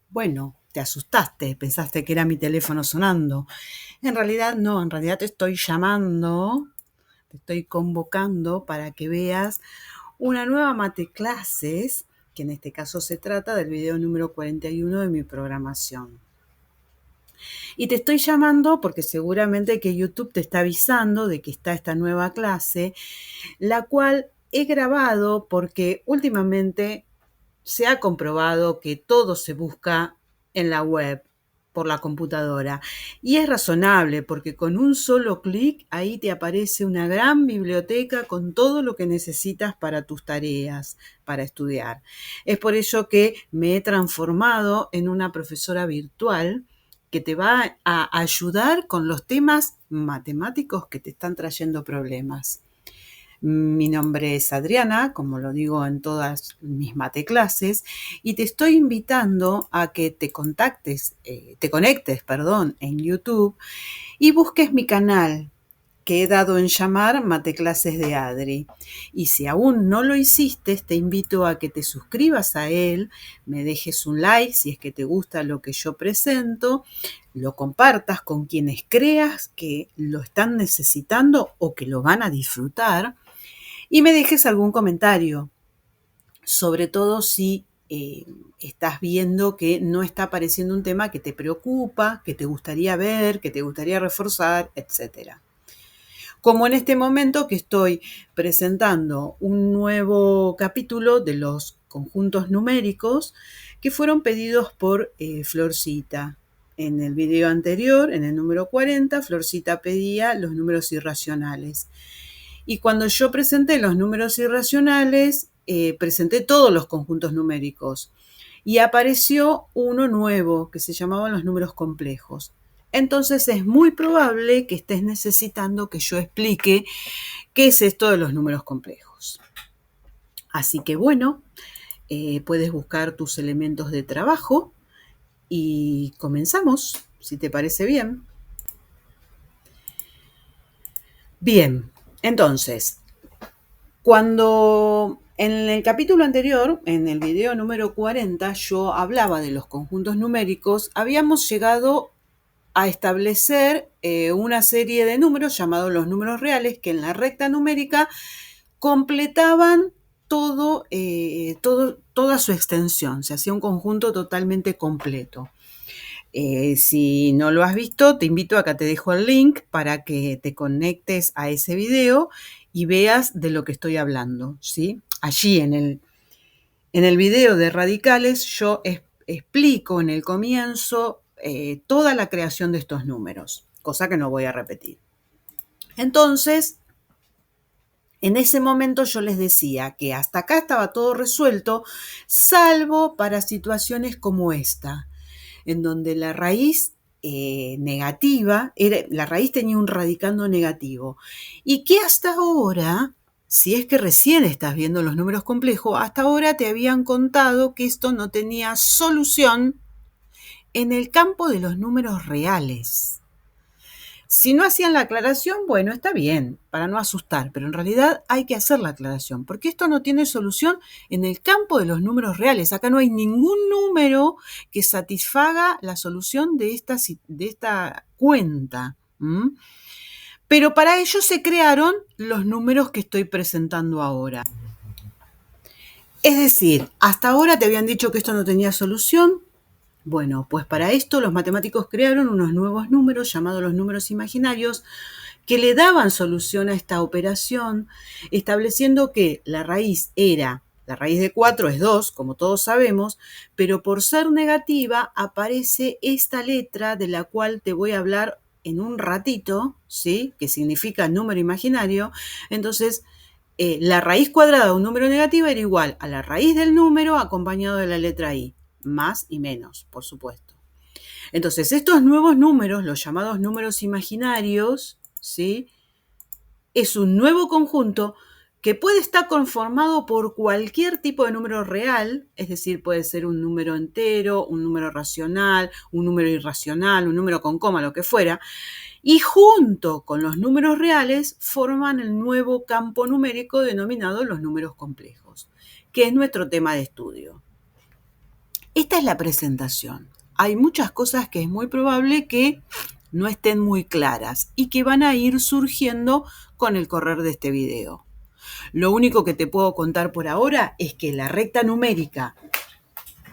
Bueno, te asustaste, pensaste que era mi teléfono sonando. En realidad no, en realidad te estoy llamando, te estoy convocando para que veas una nueva mate clases, que en este caso se trata del video número 41 de mi programación. Y te estoy llamando porque seguramente que YouTube te está avisando de que está esta nueva clase, la cual he grabado porque últimamente se ha comprobado que todo se busca en la web, por la computadora. Y es razonable porque con un solo clic ahí te aparece una gran biblioteca con todo lo que necesitas para tus tareas, para estudiar. Es por ello que me he transformado en una profesora virtual que te va a ayudar con los temas matemáticos que te están trayendo problemas. Mi nombre es Adriana, como lo digo en todas mis mate clases, y te estoy invitando a que te conectes, en YouTube y busques mi canal que he dado en llamar Mate Clases de Adri. Y si aún no lo hiciste, te invito a que te suscribas a él, me dejes un like si es que te gusta lo que yo presento, lo compartas con quienes creas que lo están necesitando o que lo van a disfrutar, y me dejes algún comentario, sobre todo si estás viendo que no está apareciendo un tema que te preocupa, que te gustaría ver, que te gustaría reforzar, etc. Como en este momento que estoy presentando un nuevo capítulo de los conjuntos numéricos que fueron pedidos por Florcita. En el video anterior, en el número 40, Florcita pedía los números irracionales. Y cuando yo presenté los números irracionales, presenté todos los conjuntos numéricos. Y apareció uno nuevo que se llamaban los números complejos. Entonces es muy probable que estés necesitando que yo explique qué es esto de los números complejos. Así que bueno, puedes buscar tus elementos de trabajo y comenzamos, si te parece bien. Bien, entonces, cuando en el capítulo anterior, en el video número 40, yo hablaba de los conjuntos numéricos, habíamos llegado a establecer una serie de números llamados los números reales que en la recta numérica completaban toda su extensión, se hacía un conjunto totalmente completo. Si no lo has visto, te invito a que te dejo el link para que te conectes a ese video y veas de lo que estoy hablando, ¿sí? Allí en el video de radicales yo explico en el comienzo toda la creación de estos números, cosa que no voy a repetir. Entonces, en ese momento yo les decía que hasta acá estaba todo resuelto, salvo para situaciones como esta, en donde la raíz negativa, la raíz tenía un radicando negativo, y que hasta ahora, si es que recién estás viendo los números complejos, hasta ahora te habían contado que esto no tenía solución en el campo de los números reales. Si no hacían la aclaración, bueno, está bien, para no asustar, pero en realidad hay que hacer la aclaración, porque esto no tiene solución en el campo de los números reales. Acá no hay ningún número que satisfaga la solución de esta cuenta. Pero para ello se crearon los números que estoy presentando ahora. Es decir, hasta ahora te habían dicho que esto no tenía solución. Bueno, pues para esto los matemáticos crearon unos nuevos números llamados los números imaginarios que le daban solución a esta operación, estableciendo que la raíz de 4 es 2, como todos sabemos, pero por ser negativa aparece esta letra de la cual te voy a hablar en un ratito, ¿sí? Que significa número imaginario. Entonces, la raíz cuadrada de un número negativo era igual a la raíz del número acompañado de la letra i. Más y menos, por supuesto. Entonces, estos nuevos números, los llamados números imaginarios, ¿sí? Es un nuevo conjunto que puede estar conformado por cualquier tipo de número real, es decir, puede ser un número entero, un número racional, un número irracional, un número con coma, lo que fuera, y junto con los números reales forman el nuevo campo numérico denominado los números complejos, que es nuestro tema de estudio. Esta es la presentación. Hay muchas cosas que es muy probable que no estén muy claras y que van a ir surgiendo con el correr de este video. Lo único que te puedo contar por ahora es que la recta numérica,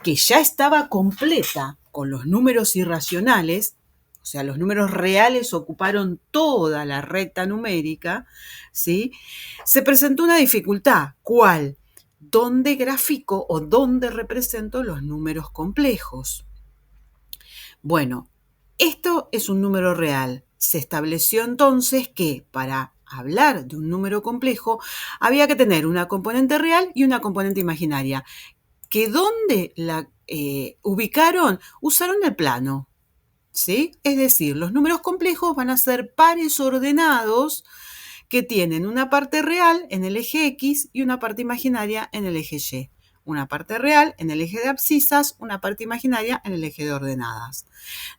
que ya estaba completa con los números irracionales, o sea, los números reales ocuparon toda la recta numérica, ¿sí? Se presentó una dificultad. ¿Cuál? ¿Dónde grafico o dónde represento los números complejos? Bueno, esto es un número real. Se estableció entonces que para hablar de un número complejo había que tener una componente real y una componente imaginaria. ¿Que dónde la ubicaron? Usaron el plano, ¿sí? Es decir, los números complejos van a ser pares ordenados que tienen una parte real en el eje X y una parte imaginaria en el eje Y. Una parte real en el eje de abscisas, una parte imaginaria en el eje de ordenadas.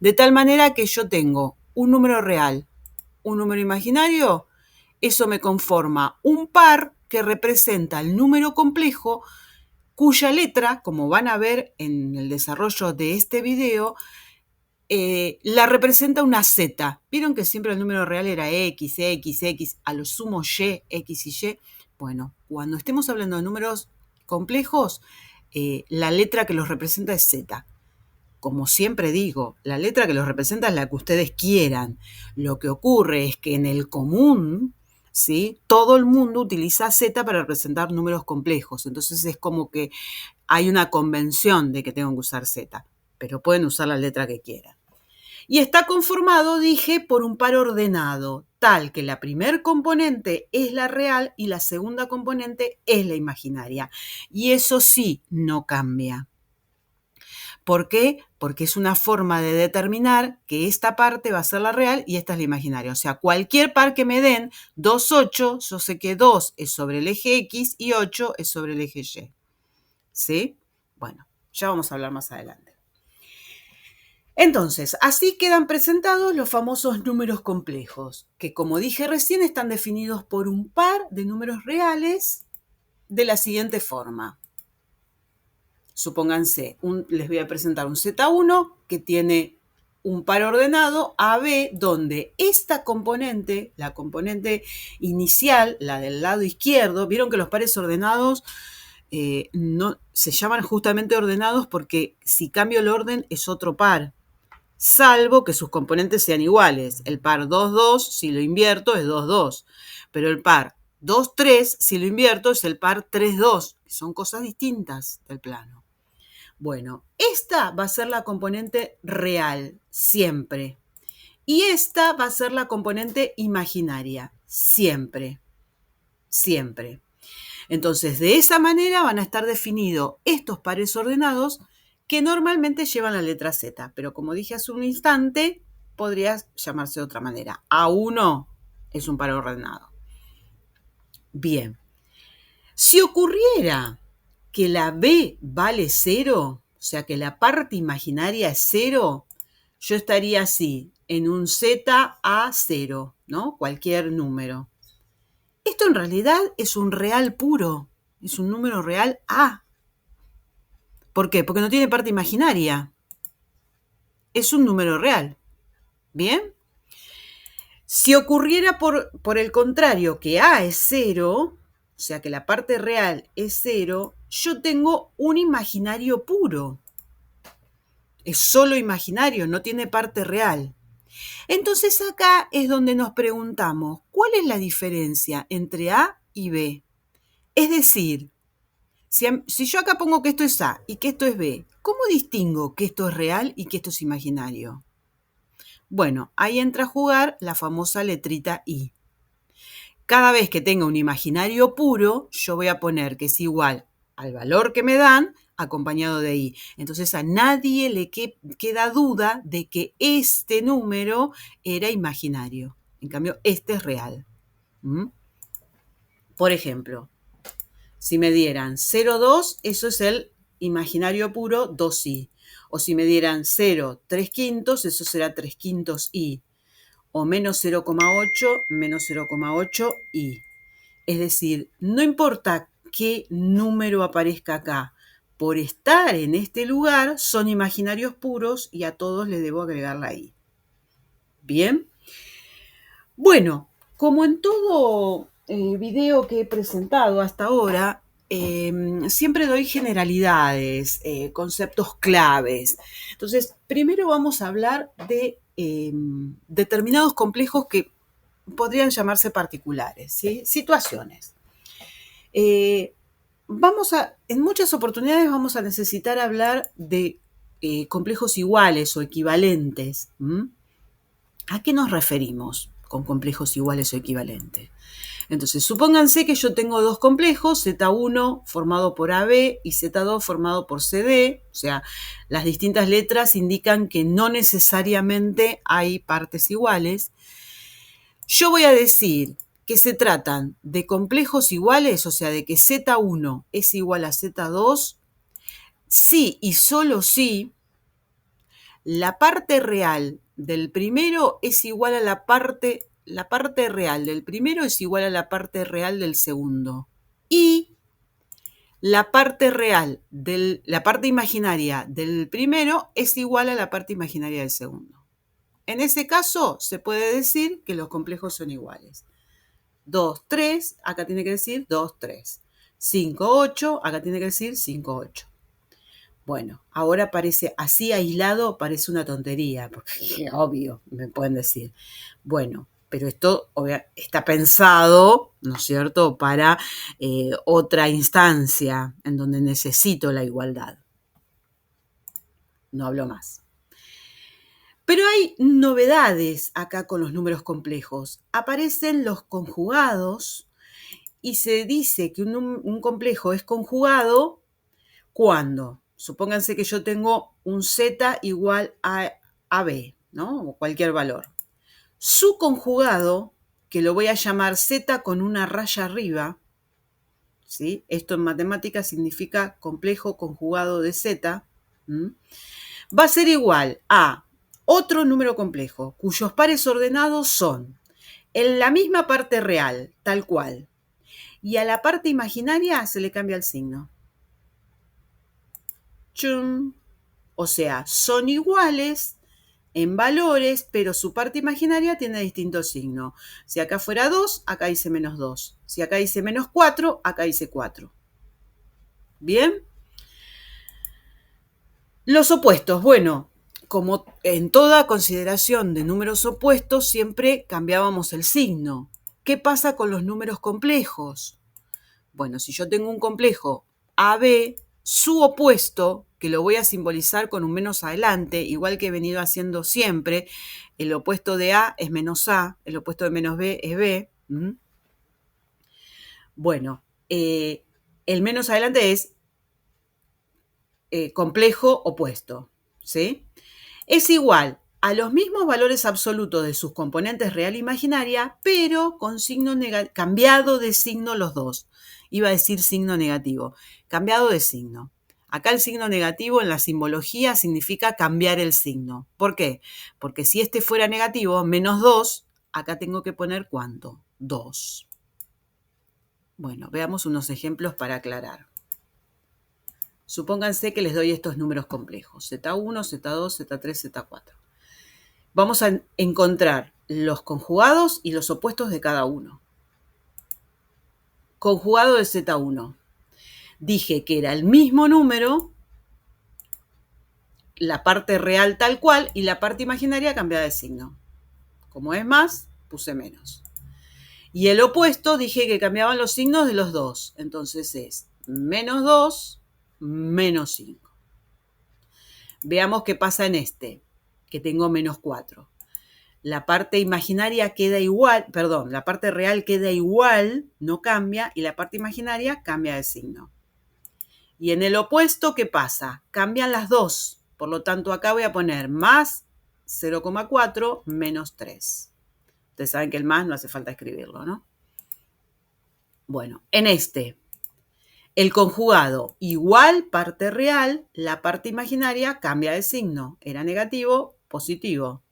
De tal manera que yo tengo un número real, un número imaginario, eso me conforma un par que representa el número complejo cuya letra, como van a ver en el desarrollo de este video, la representa una Z. Vieron que siempre el número real era X, X, X, a lo sumo Y, X y Y. Bueno, cuando estemos hablando de números complejos, la letra que los representa es Z. Como siempre digo, la letra que los representa es la que ustedes quieran. Lo que ocurre es que en el común, ¿sí?, todo el mundo utiliza Z para representar números complejos. Entonces es como que hay una convención de que tengo que usar Z, pero pueden usar la letra que quieran. Y está conformado, dije, por un par ordenado, tal que la primer componente es la real y la segunda componente es la imaginaria. Y eso sí, no cambia. ¿Por qué? Porque es una forma de determinar que esta parte va a ser la real y esta es la imaginaria. O sea, cualquier par que me den, 2, 8, yo sé que 2 es sobre el eje X y 8 es sobre el eje Y. ¿Sí? Bueno, ya vamos a hablar más adelante. Entonces, así quedan presentados los famosos números complejos, que como dije recién están definidos por un par de números reales de la siguiente forma. Supónganse, les voy a presentar un Z1 que tiene un par ordenado AB, donde esta componente, la componente inicial, la del lado izquierdo, vieron que los pares ordenados no, se llaman justamente ordenados porque si cambio el orden es otro par, salvo que sus componentes sean iguales. El par 2, 2, si lo invierto, es 2, 2. Pero el par 2, 3, si lo invierto, es el par 3, 2. Son cosas distintas del plano. Bueno, esta va a ser la componente real, siempre. Y esta va a ser la componente imaginaria, siempre. Siempre. Entonces, de esa manera van a estar definidos estos pares ordenados que normalmente llevan la letra Z, pero como dije hace un instante, podría llamarse de otra manera. A1 es un par ordenado. Bien, si ocurriera que la B vale 0, o sea que la parte imaginaria es 0, yo estaría así, en un Z a 0, ¿no? Cualquier número. Esto en realidad es un real puro, es un número real A. ¿Por qué? Porque no tiene parte imaginaria. Es un número real. ¿Bien? Si ocurriera por el contrario que A es 0, o sea que la parte real es 0, yo tengo un imaginario puro. Es solo imaginario, no tiene parte real. Entonces acá es donde nos preguntamos, ¿cuál es la diferencia entre A y B? Es decir, si yo acá pongo que esto es A y que esto es B, ¿cómo distingo que esto es real y que esto es imaginario? Bueno, ahí entra a jugar la famosa letrita I. Cada vez que tenga un imaginario puro, yo voy a poner que es igual al valor que me dan acompañado de I. Entonces a nadie le queda duda de que este número era imaginario. En cambio, este es real. ¿Mm? Por ejemplo, si me dieran 0,2, eso es el imaginario puro 2i. O si me dieran 0,3/5, eso será 3/5i. O menos 0,8, menos 0,8i. Es decir, no importa qué número aparezca acá, por estar en este lugar son imaginarios puros y a todos les debo agregar la i. Bien. Bueno, como en todo video que he presentado hasta ahora, siempre doy generalidades, conceptos claves. Entonces, primero vamos a hablar de determinados complejos que podrían llamarse particulares, ¿sí? Situaciones. En muchas oportunidades vamos a necesitar hablar de complejos iguales o equivalentes. ¿A qué nos referimos con complejos iguales o equivalentes? Entonces, supónganse que yo tengo dos complejos, Z1 formado por AB y Z2 formado por CD, o sea, las distintas letras indican que no necesariamente hay partes iguales. Yo voy a decir que se tratan de complejos iguales, o sea, de que Z1 es igual a Z2, si y solo si la parte real del primero es igual a la parte real del primero es igual a la parte real del segundo. Y la parte imaginaria del primero es igual a la parte imaginaria del segundo. En ese caso, se puede decir que los complejos son iguales. 2, 3, acá tiene que decir 2, 3. 5, 8, acá tiene que decir 5, 8. Bueno, ahora parece, así aislado, parece una tontería, porque obvio, me pueden decir. Bueno, pero esto está pensado, ¿no es cierto?, para otra instancia en donde necesito la igualdad. No hablo más. Pero hay novedades acá con los números complejos. Aparecen los conjugados y se dice que un complejo es conjugado cuando, supónganse que yo tengo un z igual a b, ¿no? O cualquier valor. Su conjugado, que lo voy a llamar z con una raya arriba, ¿sí? Esto en matemáticas significa complejo conjugado de z, va a ser igual a otro número complejo, cuyos pares ordenados son en la misma parte real, tal cual, y a la parte imaginaria se le cambia el signo. ¡Chum! O sea, son iguales en valores, pero su parte imaginaria tiene distinto signo. Si acá fuera 2, acá dice menos 2. Si acá dice menos 4, acá dice 4. ¿Bien? Los opuestos. Bueno, como en toda consideración de números opuestos, siempre cambiábamos el signo. ¿Qué pasa con los números complejos? Bueno, si yo tengo un complejo AB, su opuesto, que lo voy a simbolizar con un menos adelante, igual que he venido haciendo siempre, el opuesto de A es menos A, el opuesto de menos B es B. Bueno, el menos adelante es complejo opuesto, ¿sí? Es igual a los mismos valores absolutos de sus componentes real e imaginaria, pero con signo cambiado de signo los dos. Iba a decir signo negativo, cambiado de signo. Acá el signo negativo en la simbología significa cambiar el signo. ¿Por qué? Porque si este fuera negativo, menos 2, acá tengo que poner ¿cuánto? 2. Bueno, veamos unos ejemplos para aclarar. Supónganse que les doy estos números complejos, Z1, Z2, Z3, Z4. Vamos a encontrar los conjugados y los opuestos de cada uno. Conjugado de Z1. Dije que era el mismo número, la parte real tal cual y la parte imaginaria cambiada de signo. Como es más, puse menos. Y el opuesto dije que cambiaban los signos de los dos. Entonces es menos 2, menos 5. Veamos qué pasa en este, que tengo menos 4. La parte imaginaria queda igual, la parte real queda igual, no cambia, y la parte imaginaria cambia de signo. Y en el opuesto, ¿qué pasa? Cambian las dos. Por lo tanto, acá voy a poner más 0,4 menos 3. Ustedes saben que el más no hace falta escribirlo, ¿no? Bueno, en este, el conjugado igual parte real, la parte imaginaria cambia de signo. Era negativo, positivo.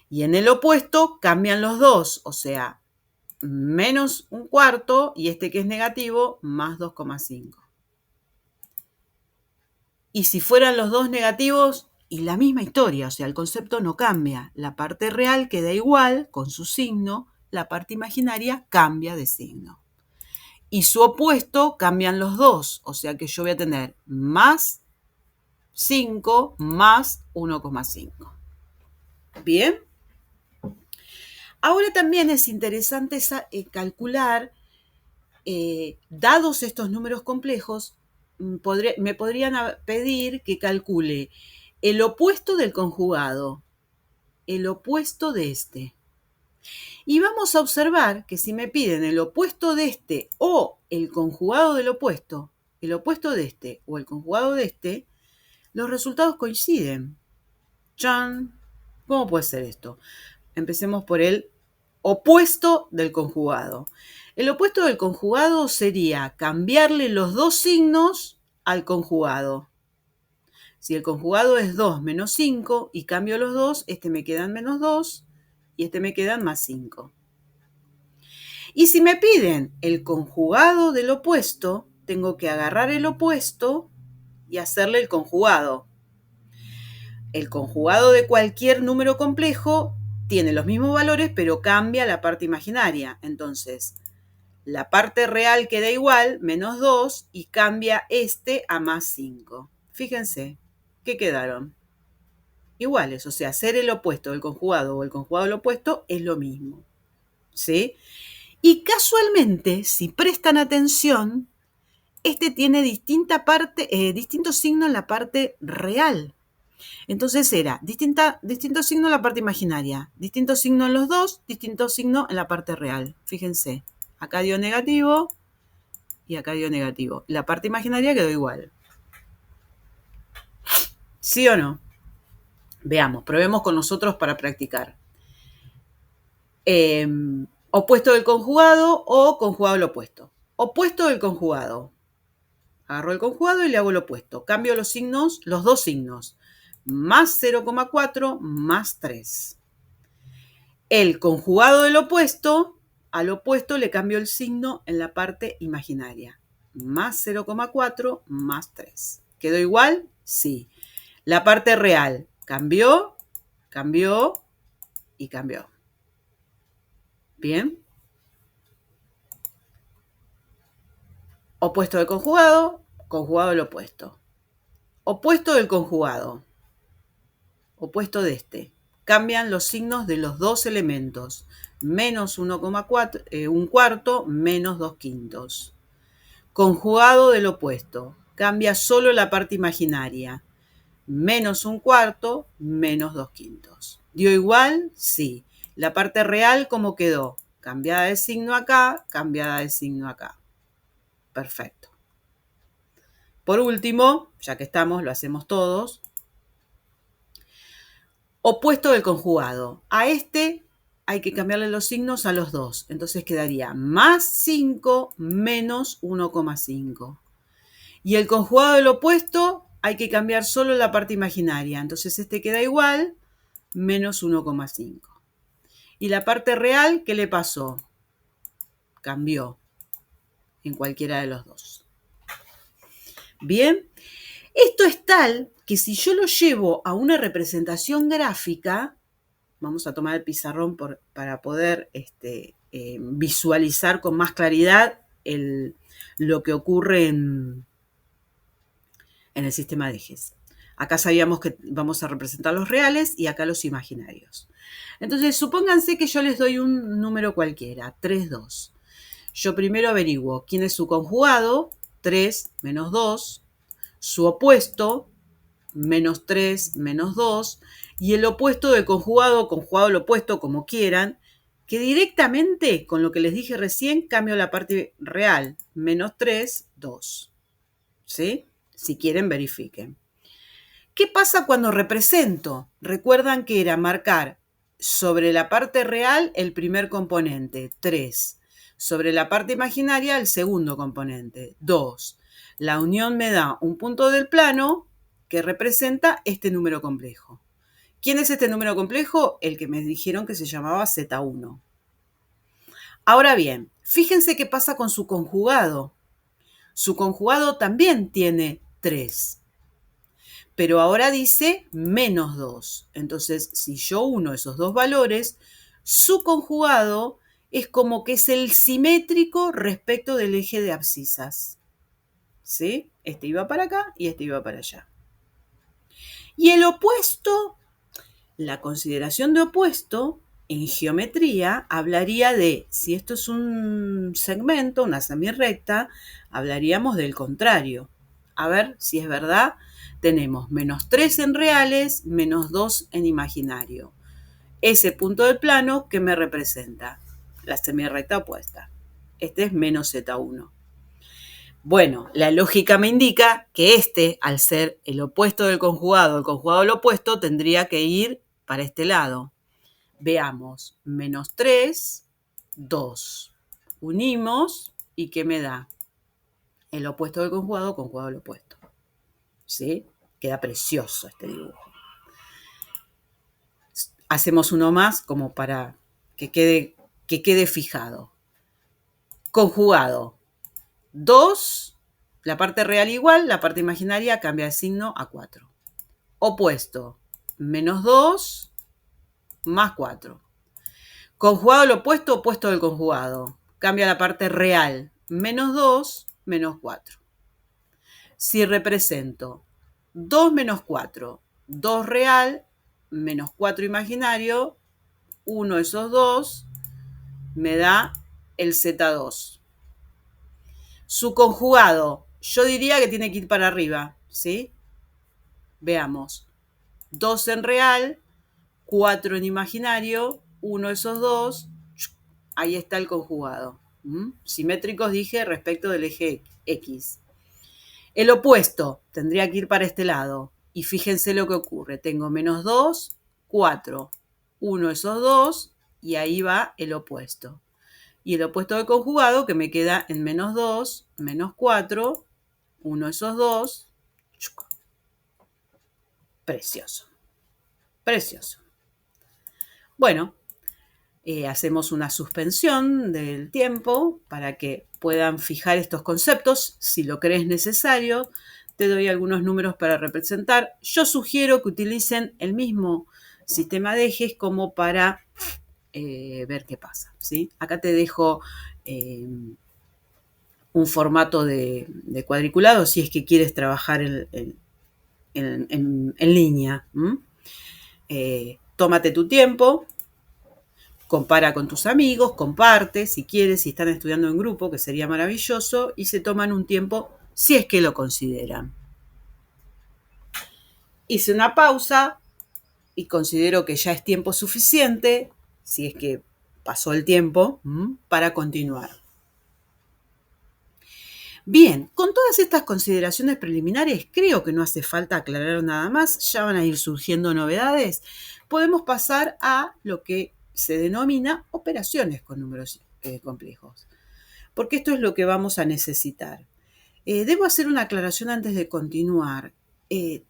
Y en el opuesto cambian los dos, o sea, menos un cuarto y este que es negativo, más 2,5. Y si fueran los dos negativos, y la misma historia, o sea, el concepto no cambia. La parte real queda igual con su signo, la parte imaginaria cambia de signo. Y su opuesto cambian los dos, o sea que yo voy a tener más 5 más 1,5. ¿Bien? Ahora también es interesante calcular, dados estos números complejos, me podrían pedir que calcule el opuesto del conjugado, el opuesto de este. Y vamos a observar que si me piden el opuesto de este o el conjugado del opuesto, el opuesto de este o el conjugado de este, los resultados coinciden. ¡Chan! ¿Cómo puede ser esto? Empecemos por el opuesto del conjugado. El opuesto del conjugado sería cambiarle los dos signos al conjugado. Si el conjugado es 2 menos 5 y cambio los dos, este me quedan menos 2 y este me quedan más 5. Y si me piden el conjugado del opuesto, tengo que agarrar el opuesto y hacerle el conjugado. El conjugado de cualquier número complejo tiene los mismos valores, pero cambia la parte imaginaria. Entonces, la parte real queda igual, menos 2, y cambia este a más 5. Fíjense, ¿qué quedaron? Iguales, o sea, hacer el opuesto del conjugado o el conjugado del opuesto es lo mismo. ¿Sí? Y casualmente, si prestan atención, este tiene distinto signo en la parte real. Entonces era distinto signo en la parte imaginaria, distinto signo en los dos, distinto signo en la parte real. Fíjense, acá dio negativo y acá dio negativo. La parte imaginaria quedó igual. ¿Sí o no? Veamos, probemos con nosotros para practicar. Opuesto del conjugado o conjugado del opuesto. Opuesto del conjugado. Agarro el conjugado y le hago el opuesto. Cambio los signos, los dos signos. Más 0,4 más 3. El conjugado del opuesto, al opuesto le cambio el signo en la parte imaginaria. Más 0,4 más 3. ¿Quedó igual? Sí. La parte real cambió, cambió y cambió. Bien. Opuesto del conjugado, conjugado del opuesto. Opuesto del conjugado. Opuesto de este. Cambian los signos de los dos elementos. Menos 1,4, un cuarto, menos 2 quintos. Conjugado del opuesto. Cambia solo la parte imaginaria. Menos un cuarto, menos 2 quintos. ¿Dio igual? Sí. La parte real, ¿cómo quedó? Cambiada de signo acá, cambiada de signo acá. Perfecto. Por último, ya que estamos, lo hacemos todos. Opuesto del conjugado. A este hay que cambiarle los signos a los dos. Entonces quedaría más 5 menos 1,5. Y el conjugado del opuesto hay que cambiar solo la parte imaginaria. Entonces este queda igual, menos 1,5. Y la parte real, ¿qué le pasó? Cambió en cualquiera de los dos. Bien, esto es tal que si yo lo llevo a una representación gráfica, vamos a tomar el pizarrón para poder visualizar con más claridad lo que ocurre en el sistema de ejes. Acá sabíamos que vamos a representar los reales y acá los imaginarios. Entonces, supónganse que yo les doy un número cualquiera, 3, 2. Yo primero averiguo quién es su conjugado, 3 menos 2, su opuesto, menos 3 menos 2, y el opuesto del conjugado, conjugado al opuesto, como quieran, que directamente, con lo que les dije recién, cambio la parte real, menos 3, 2. ¿Sí? Si quieren, verifiquen. ¿Qué pasa cuando represento? Recuerdan que era marcar sobre la parte real el primer componente, 3. sobre la parte imaginaria el segundo componente, 2. La unión me da un punto del plano que representa este número complejo. ¿Quién es este número complejo? El que me dijeron que se llamaba Z1. Ahora bien, fíjense qué pasa con su conjugado. Su conjugado también tiene 3, pero ahora dice menos 2. Entonces, si yo uno esos dos valores, su conjugado es como que es el simétrico respecto del eje de abscisas. ¿Sí? Este iba para acá y este iba para allá. Y el opuesto, la consideración de opuesto, en geometría hablaría de, si esto es un segmento, una semirrecta, hablaríamos del contrario. A ver si es verdad, tenemos menos 3 en reales, menos 2 en imaginario. Ese punto del plano que me representa la semirrecta opuesta. Este es menos Z1. Bueno, la lógica me indica que este, al ser el opuesto del conjugado, el conjugado del opuesto, tendría que ir para este lado. Veamos, menos 3, 2. Unimos y ¿qué me da? El opuesto del conjugado, conjugado del opuesto. ¿Sí? Queda precioso este dibujo. Hacemos uno más como para que quede fijado. Conjugado. 2, la parte real igual, la parte imaginaria cambia de signo a 4. Opuesto, menos 2 más 4. Conjugado al opuesto, opuesto del conjugado. Cambia la parte real, menos 2, menos 4. Si represento 2 menos 4, 2 real, menos 4 imaginario, uno de esos dos me da el Z2. Su conjugado, yo diría que tiene que ir para arriba, ¿sí? Veamos. 2 en real, 4 en imaginario, uno de esos dos, ahí está el conjugado. Simétricos dije respecto del eje X. El opuesto tendría que ir para este lado. Y fíjense lo que ocurre. Tengo menos 2, 4. Uno de esos dos y ahí va el opuesto. Y el opuesto del conjugado que me queda en menos 2, menos 4. Uno de esos dos. Precioso. Precioso. Bueno, hacemos una suspensión del tiempo para que puedan fijar estos conceptos. Si lo crees necesario, te doy algunos números para representar. Yo sugiero que utilicen el mismo sistema de ejes como para ver qué pasa, ¿sí? Acá te dejo un formato de cuadriculado si es que quieres trabajar en línea. Tómate tu tiempo. Compara con tus amigos, comparte, si quieres, si están estudiando en grupo, que sería maravilloso, y se toman un tiempo si es que lo consideran. Hice una pausa y considero que ya es tiempo suficiente, si es que pasó el tiempo, para continuar. Bien, con todas estas consideraciones preliminares, creo que no hace falta aclarar nada más, ya van a ir surgiendo novedades. Podemos pasar a lo que se denomina operaciones con números complejos, porque esto es lo que vamos a necesitar. Debo hacer una aclaración antes de continuar.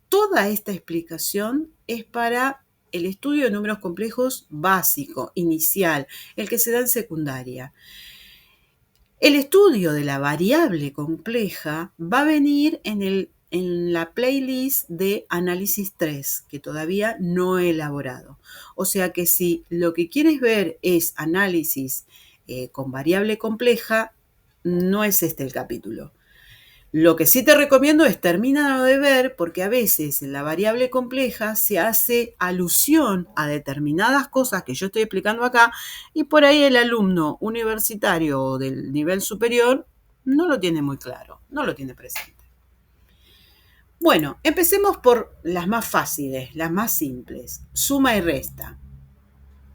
Toda esta explicación es para el estudio de números complejos básico, inicial, el que se da en secundaria. El estudio de la variable compleja va a venir en la playlist de análisis 3, que todavía no he elaborado. O sea que si lo que quieres ver es análisis con variable compleja, no es este el capítulo. Lo que sí te recomiendo es terminarlo de ver, porque a veces en la variable compleja se hace alusión a determinadas cosas que yo estoy explicando acá y por ahí el alumno universitario o del nivel superior no lo tiene muy claro, no lo tiene presente. Bueno, empecemos por las más fáciles, las más simples, suma y resta.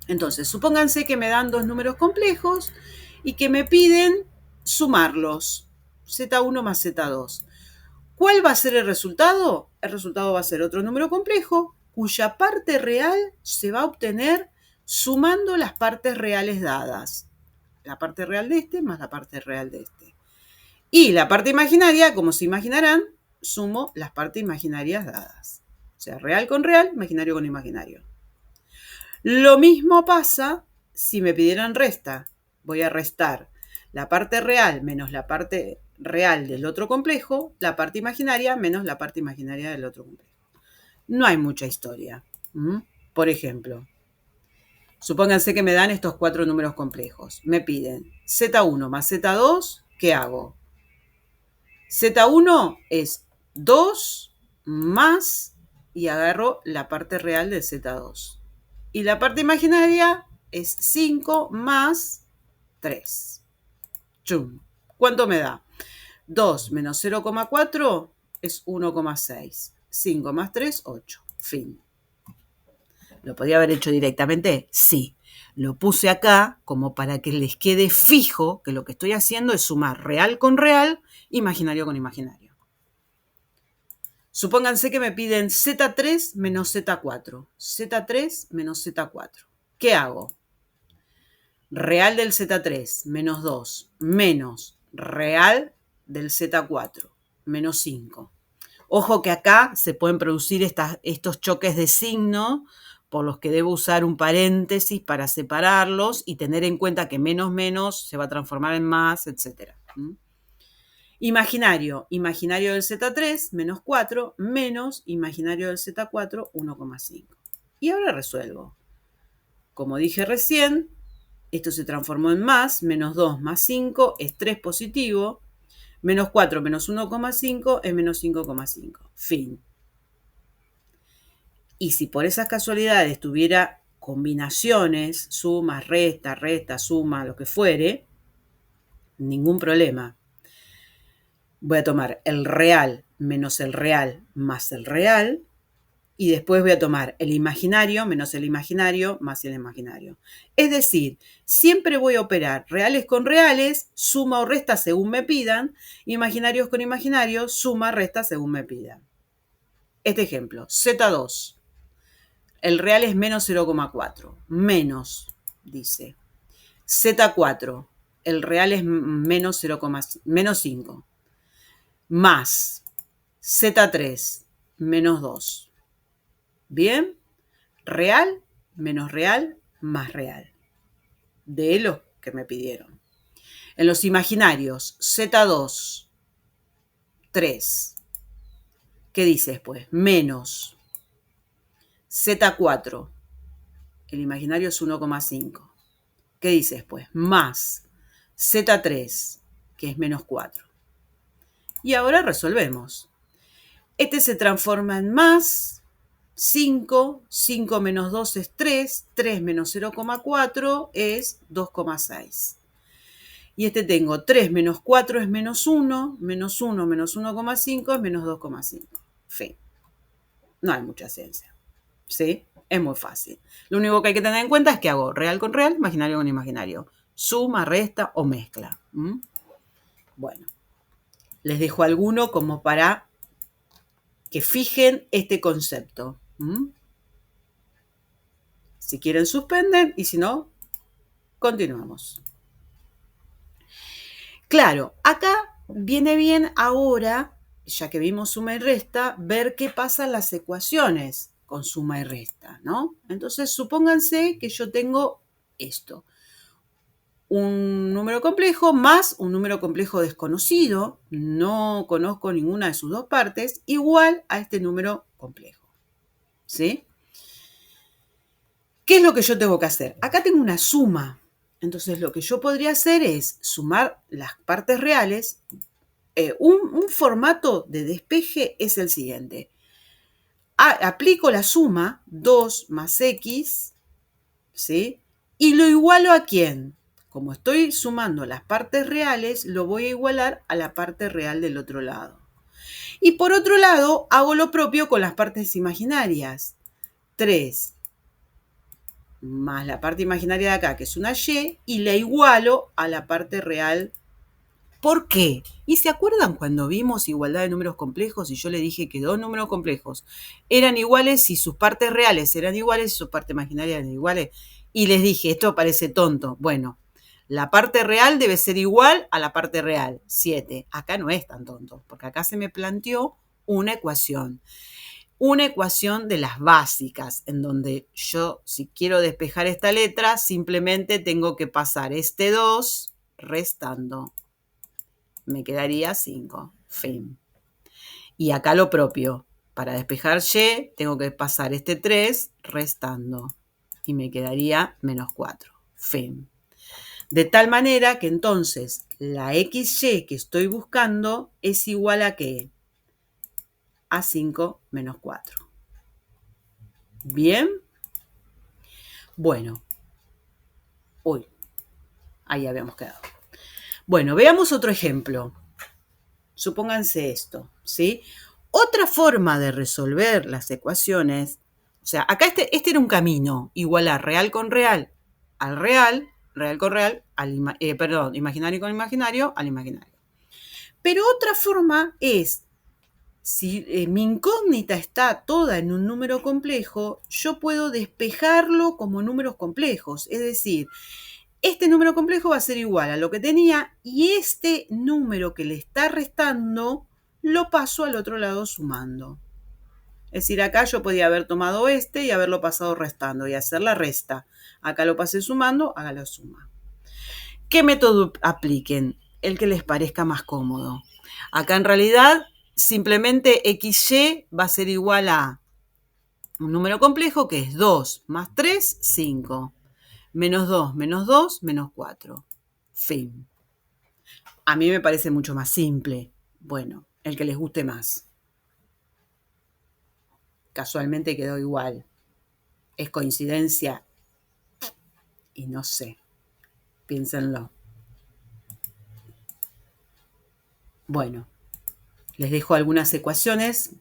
Entonces, supónganse que me dan dos números complejos y que me piden sumarlos, Z1 más Z2. ¿Cuál va a ser el resultado? El resultado va a ser otro número complejo cuya parte real se va a obtener sumando las partes reales dadas. la parte real de este más la parte real de este. Y la parte imaginaria, como se imaginarán, sumo las partes imaginarias dadas. O sea, real con real, imaginario con imaginario. Lo mismo pasa si me pidieran resta. Voy a restar la parte real menos la parte real del otro complejo, la parte imaginaria menos la parte imaginaria del otro complejo. No hay mucha historia. Por ejemplo, supónganse que me dan estos 4 números complejos. Me piden Z1 más Z2, ¿qué hago? Z1 es 2 más, y agarro la parte real del Z2. Y la parte imaginaria es 5 más 3. ¡Chum! ¿Cuánto me da? 2 menos 0,4 es 1,6. 5 más 3, 8. Fin. ¿Lo podía haber hecho directamente? Sí. Lo puse acá como para que les quede fijo que lo que estoy haciendo es sumar real con real, imaginario con imaginario. Supónganse que me piden Z3 menos Z4. Z3 menos Z4. ¿Qué hago? Real del Z3 menos 2 menos real del Z4 menos 5. Ojo que acá se pueden producir estos choques de signo por los que debo usar un paréntesis para separarlos y tener en cuenta que menos menos se va a transformar en más, etc. Imaginario, imaginario del Z3, menos 4, menos imaginario del Z4, 1,5. Y ahora resuelvo. Como dije recién, esto se transformó en más, menos 2 más 5 es 3 positivo, menos 4 menos 1,5 es menos 5,5. Fin. Y si por esas casualidades tuviera combinaciones, suma, resta, suma, lo que fuere, ningún problema. Voy a tomar el real menos el real más el real, y después voy a tomar el imaginario menos el imaginario más el imaginario. Es decir, siempre voy a operar reales con reales, suma o resta según me pidan, imaginarios con imaginarios, suma, resta según me pidan. Este ejemplo, Z2. El real es menos 0,4. Menos, dice. Z4. El real es menos 5. Más Z3 menos 2. ¿Bien? Real menos real más real. De los que me pidieron. En los imaginarios, Z2, 3. ¿Qué dice después? Menos Z4. El imaginario es 1,5. ¿Qué dice después? Más Z3, que es menos 4. Y ahora resolvemos. Este se transforma en más 5, 5 menos 2 es 3, 3 menos 0,4 es 2,6. Y este tengo 3 menos 4 es menos 1, menos 1 menos 1,5 es menos 2,5. Fin. No hay mucha ciencia. ¿Sí? Es muy fácil. Lo único que hay que tener en cuenta es que hago real con real, imaginario con imaginario. Suma, resta o mezcla. Bueno, les dejo alguno como para que fijen este concepto. Si quieren suspenden y si no, continuamos. Claro, acá viene bien ahora, ya que vimos suma y resta, ver qué pasa en las ecuaciones con suma y resta, ¿no? Entonces, supónganse que yo tengo esto. Un número complejo más un número complejo desconocido, no conozco ninguna de sus dos partes, igual a este número complejo. ¿Sí? ¿Qué es lo que yo tengo que hacer? Acá tengo una suma. Entonces, lo que yo podría hacer es sumar las partes reales. Un formato de despeje es el siguiente. Aplico la suma, 2 más x, ¿sí? Y lo igualo ¿a quién? Como estoy sumando las partes reales, lo voy a igualar a la parte real del otro lado. Y por otro lado, hago lo propio con las partes imaginarias. 3 más la parte imaginaria de acá, que es una y la igualo a la parte real. ¿Por qué? ¿Y se acuerdan cuando vimos igualdad de números complejos y yo le dije que dos números complejos eran iguales si sus partes reales eran iguales y sus partes imaginarias eran iguales? Y les dije, esto parece tonto. Bueno, La parte real debe ser igual a la parte real, 7. Acá no es tan tonto, porque acá se me planteó una ecuación. Una ecuación de las básicas, en donde yo, si quiero despejar esta letra, simplemente tengo que pasar este 2 restando. Me quedaría 5. Fin. Y acá lo propio. Para despejar y, tengo que pasar este 3 restando. Y me quedaría menos 4. Fin. De tal manera que entonces la XY que estoy buscando es igual a ¿qué? A 5 menos 4. ¿Bien? Bueno. Uy, ahí habíamos quedado. Bueno, veamos otro ejemplo. Supónganse esto, ¿sí? Otra forma de resolver las ecuaciones, o sea, acá este era un camino, igualar real con real al real, real con real, imaginario con imaginario al imaginario. Pero otra forma es, si mi incógnita está toda en un número complejo, yo puedo despejarlo como números complejos, es decir, este número complejo va a ser igual a lo que tenía y este número que le está restando lo paso al otro lado sumando. Es decir, acá yo podía haber tomado este y haberlo pasado restando y hacer la resta. Acá lo pasé sumando, haga la suma. ¿Qué método apliquen? El que les parezca más cómodo. Acá en realidad simplemente XY va a ser igual a un número complejo que es 2 más 3, 5. Menos 2, menos 4. Fin. A mí me parece mucho más simple. Bueno, el que les guste más. Casualmente quedó igual. ¿Es coincidencia? Y no sé. Piénsenlo. Bueno, les dejo algunas ecuaciones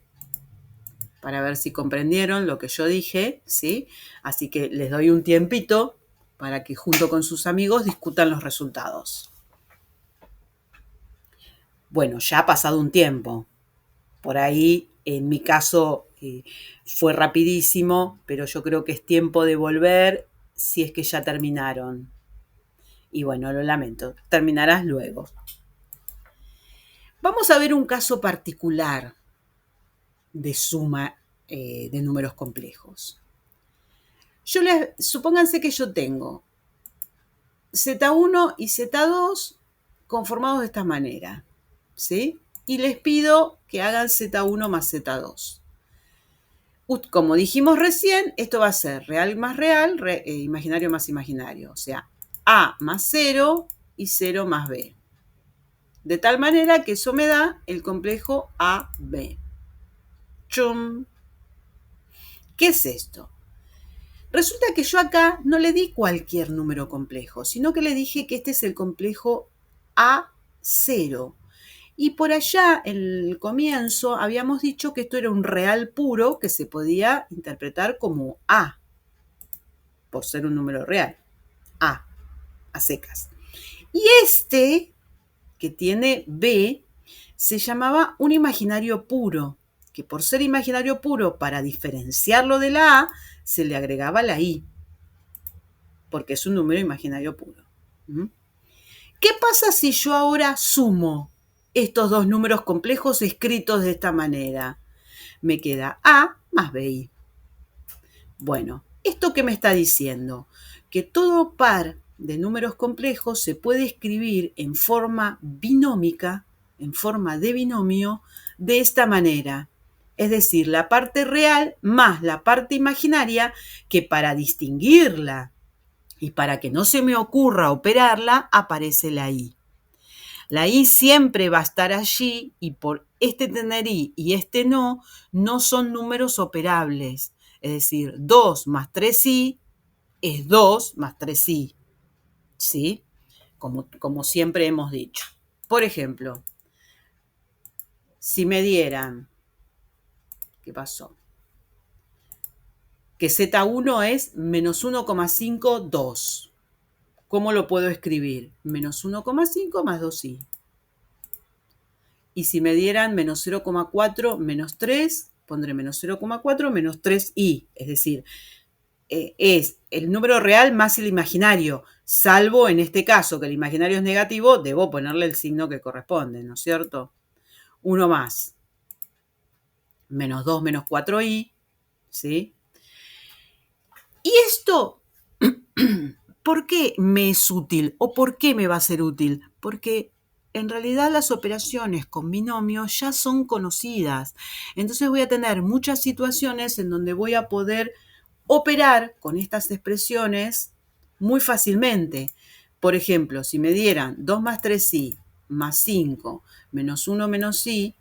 para ver si comprendieron lo que yo dije, ¿sí? Así que les doy un tiempito para que junto con sus amigos discutan los resultados. Bueno, ya ha pasado un tiempo. Por ahí, en mi caso, fue rapidísimo, pero yo creo que es tiempo de volver si es que ya terminaron. Y bueno, lo lamento, terminarás luego. Vamos a ver un caso particular de suma de números complejos. Supónganse que yo tengo Z1 y Z2 conformados de esta manera, ¿sí? Y les pido que hagan Z1 más Z2. Como dijimos recién, esto va a ser real más real, imaginario más imaginario. O sea, A más 0 y 0 más B. De tal manera que eso me da el complejo AB. ¡Chum! ¿Qué es esto? Resulta que yo acá no le di cualquier número complejo, sino que le dije que este es el complejo A0. Y por allá, en el comienzo, habíamos dicho que esto era un real puro que se podía interpretar como A, por ser un número real. A secas. Y este, que tiene B, se llamaba un imaginario puro, que por ser imaginario puro, para diferenciarlo de la A, se le agregaba la I, porque es un número imaginario puro. ¿Qué pasa si yo ahora sumo estos dos números complejos escritos de esta manera? Me queda A más BI. Bueno, ¿esto qué me está diciendo? Que todo par de números complejos se puede escribir en forma binómica, en forma de binomio, de esta manera. Es decir, la parte real más la parte imaginaria, que para distinguirla y para que no se me ocurra operarla, aparece la I. La I siempre va a estar allí y por este tener I y este no son números operables. Es decir, 2 más 3i es 2 más 3i, ¿sí? Como siempre hemos dicho. Por ejemplo, si me dieran, ¿qué pasó? Que Z1 es menos 1,52. ¿Cómo lo puedo escribir? Menos 1,5 más 2i. Y si me dieran menos 0,4 menos 3, pondré menos 0,4 menos 3i. Es decir, es el número real más el imaginario, salvo en este caso que el imaginario es negativo, debo ponerle el signo que corresponde, ¿no es cierto? Uno más. Menos 2 menos 4i, ¿sí? Y esto, ¿por qué me es útil o por qué me va a ser útil? Porque en realidad las operaciones con binomios ya son conocidas. Entonces voy a tener muchas situaciones en donde voy a poder operar con estas expresiones muy fácilmente. Por ejemplo, si me dieran 2 más 3i más 5 menos 1 menos i,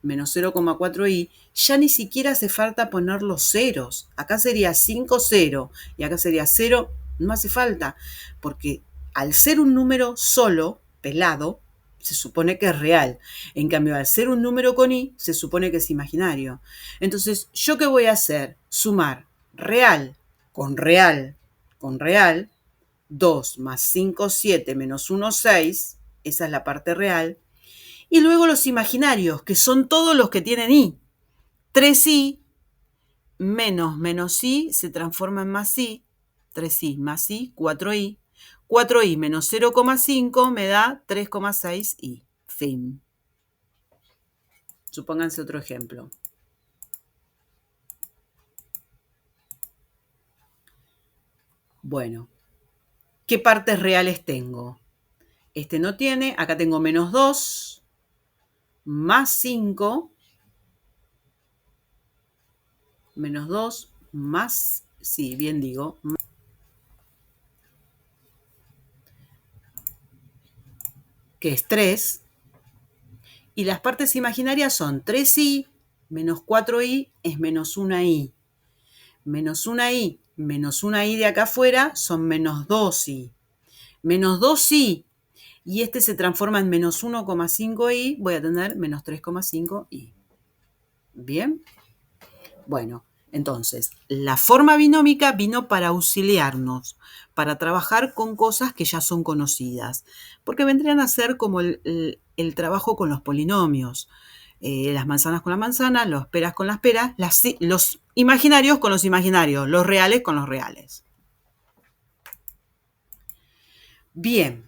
menos 0,4i, ya ni siquiera hace falta poner los ceros. Acá sería 5, 0, y acá sería 0, no hace falta, porque al ser un número solo, pelado, se supone que es real. En cambio, al ser un número con i, se supone que es imaginario. Entonces, ¿yo qué voy a hacer? Sumar real con real con real, 2 más 5, 7, menos 1, 6, esa es la parte real, y luego los imaginarios, que son todos los que tienen i. 3i menos menos i se transforma en más i. 3i más i, 4i. 4i menos 0,5 me da 3,6i. Fin. Supónganse otro ejemplo. Bueno, ¿qué partes reales tengo? Este no tiene, acá tengo menos 2, más 5, menos 2, más, sí, bien digo, que es 3, y las partes imaginarias son 3i menos 4i es menos 1i. Menos 1i menos 1i de acá afuera son menos 2i. Menos 2i, y este se transforma en menos 1,5i, voy a tener menos 3,5i. ¿Bien? Bueno, entonces, la forma binómica vino para auxiliarnos, para trabajar con cosas que ya son conocidas, porque vendrían a ser como el trabajo con los polinomios. Las manzanas con la manzana, las peras con las peras, los imaginarios con los imaginarios, los reales con los reales. Bien,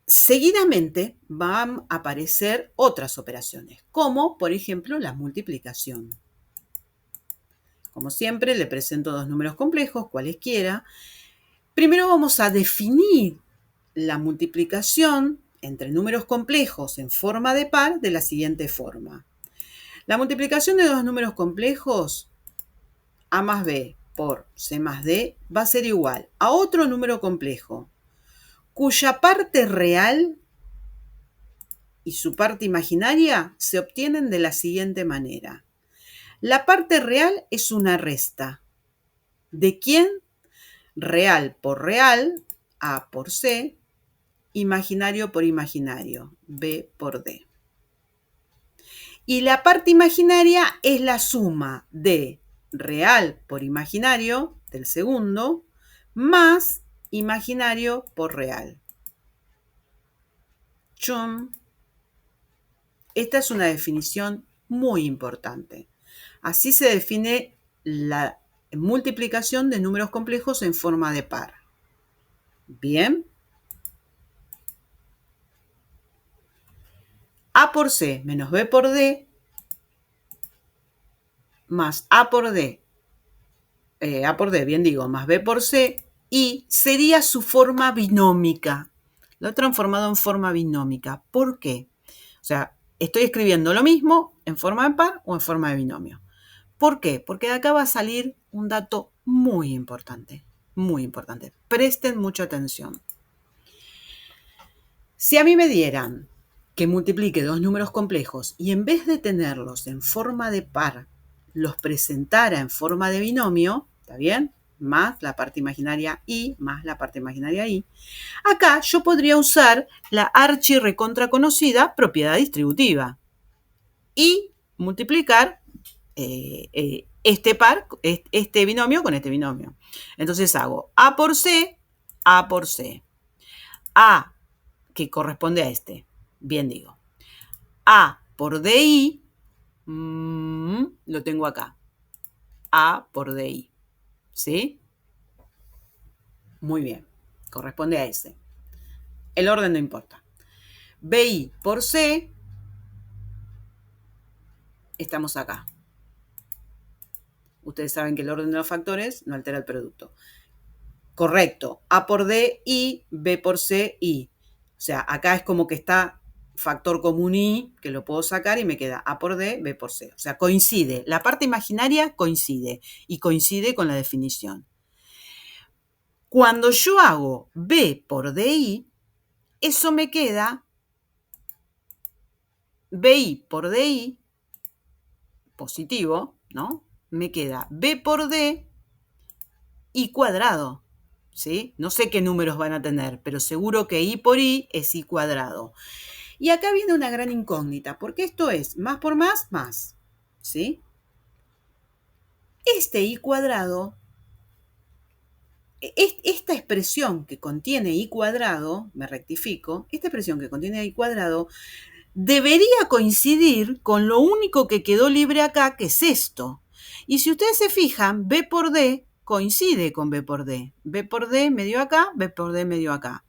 seguidamente van a aparecer otras operaciones, como por ejemplo la multiplicación. Como siempre, le presento dos números complejos, cualesquiera. Primero vamos a definir la multiplicación entre números complejos en forma de par de la siguiente forma. La multiplicación de dos números complejos, a más b por c más d, va a ser igual a otro número complejo, cuya parte real y su parte imaginaria se obtienen de la siguiente manera. La parte real es una resta. ¿De quién? Real por real, a por c, imaginario por imaginario, b por d. Y la parte imaginaria es la suma de real por imaginario, del segundo, más imaginario por real. Chum. Esta es una definición muy importante. Así se define la multiplicación de números complejos en forma de par. Bien. A por c menos b por d más a por d, bien digo, más b por c, y sería su forma binómica. Lo he transformado en forma binómica. ¿Por qué? O sea, estoy escribiendo lo mismo en forma de par o en forma de binomio. ¿Por qué? Porque de acá va a salir un dato muy importante, muy importante. Presten mucha atención. Si a mí me dieran que multiplique dos números complejos y en vez de tenerlos en forma de par, los presentara en forma de binomio, ¿está bien? Más la parte imaginaria i, más la parte imaginaria i. Acá yo podría usar la archi recontra conocida propiedad distributiva y multiplicar este binomio con este binomio. Entonces hago a por c, a por c. A, que corresponde a este, bien digo. A por di, lo tengo acá. A por di. ¿Sí? Muy bien, corresponde a ese. El orden no importa. BI por C, estamos acá. Ustedes saben que el orden de los factores no altera el producto. Correcto. A por D, I, B por C, I. O sea, acá es como que está factor común I, que lo puedo sacar y me queda A por D, B por C. O sea, coincide. La parte imaginaria coincide y coincide con la definición. Cuando yo hago B por DI, eso me queda BI por DI, positivo, ¿no? Me queda B por D, I cuadrado, ¿sí? No sé qué números van a tener, pero seguro que I por I es I cuadrado. Y acá viene una gran incógnita, porque esto es más por más, ¿sí? Este I cuadrado, esta expresión que contiene I cuadrado, me rectifico, esta expresión que contiene I cuadrado debería coincidir con lo único que quedó libre acá, que es esto. Y si ustedes se fijan, B por D coincide con B por D. B por D medio acá, B por D medio acá.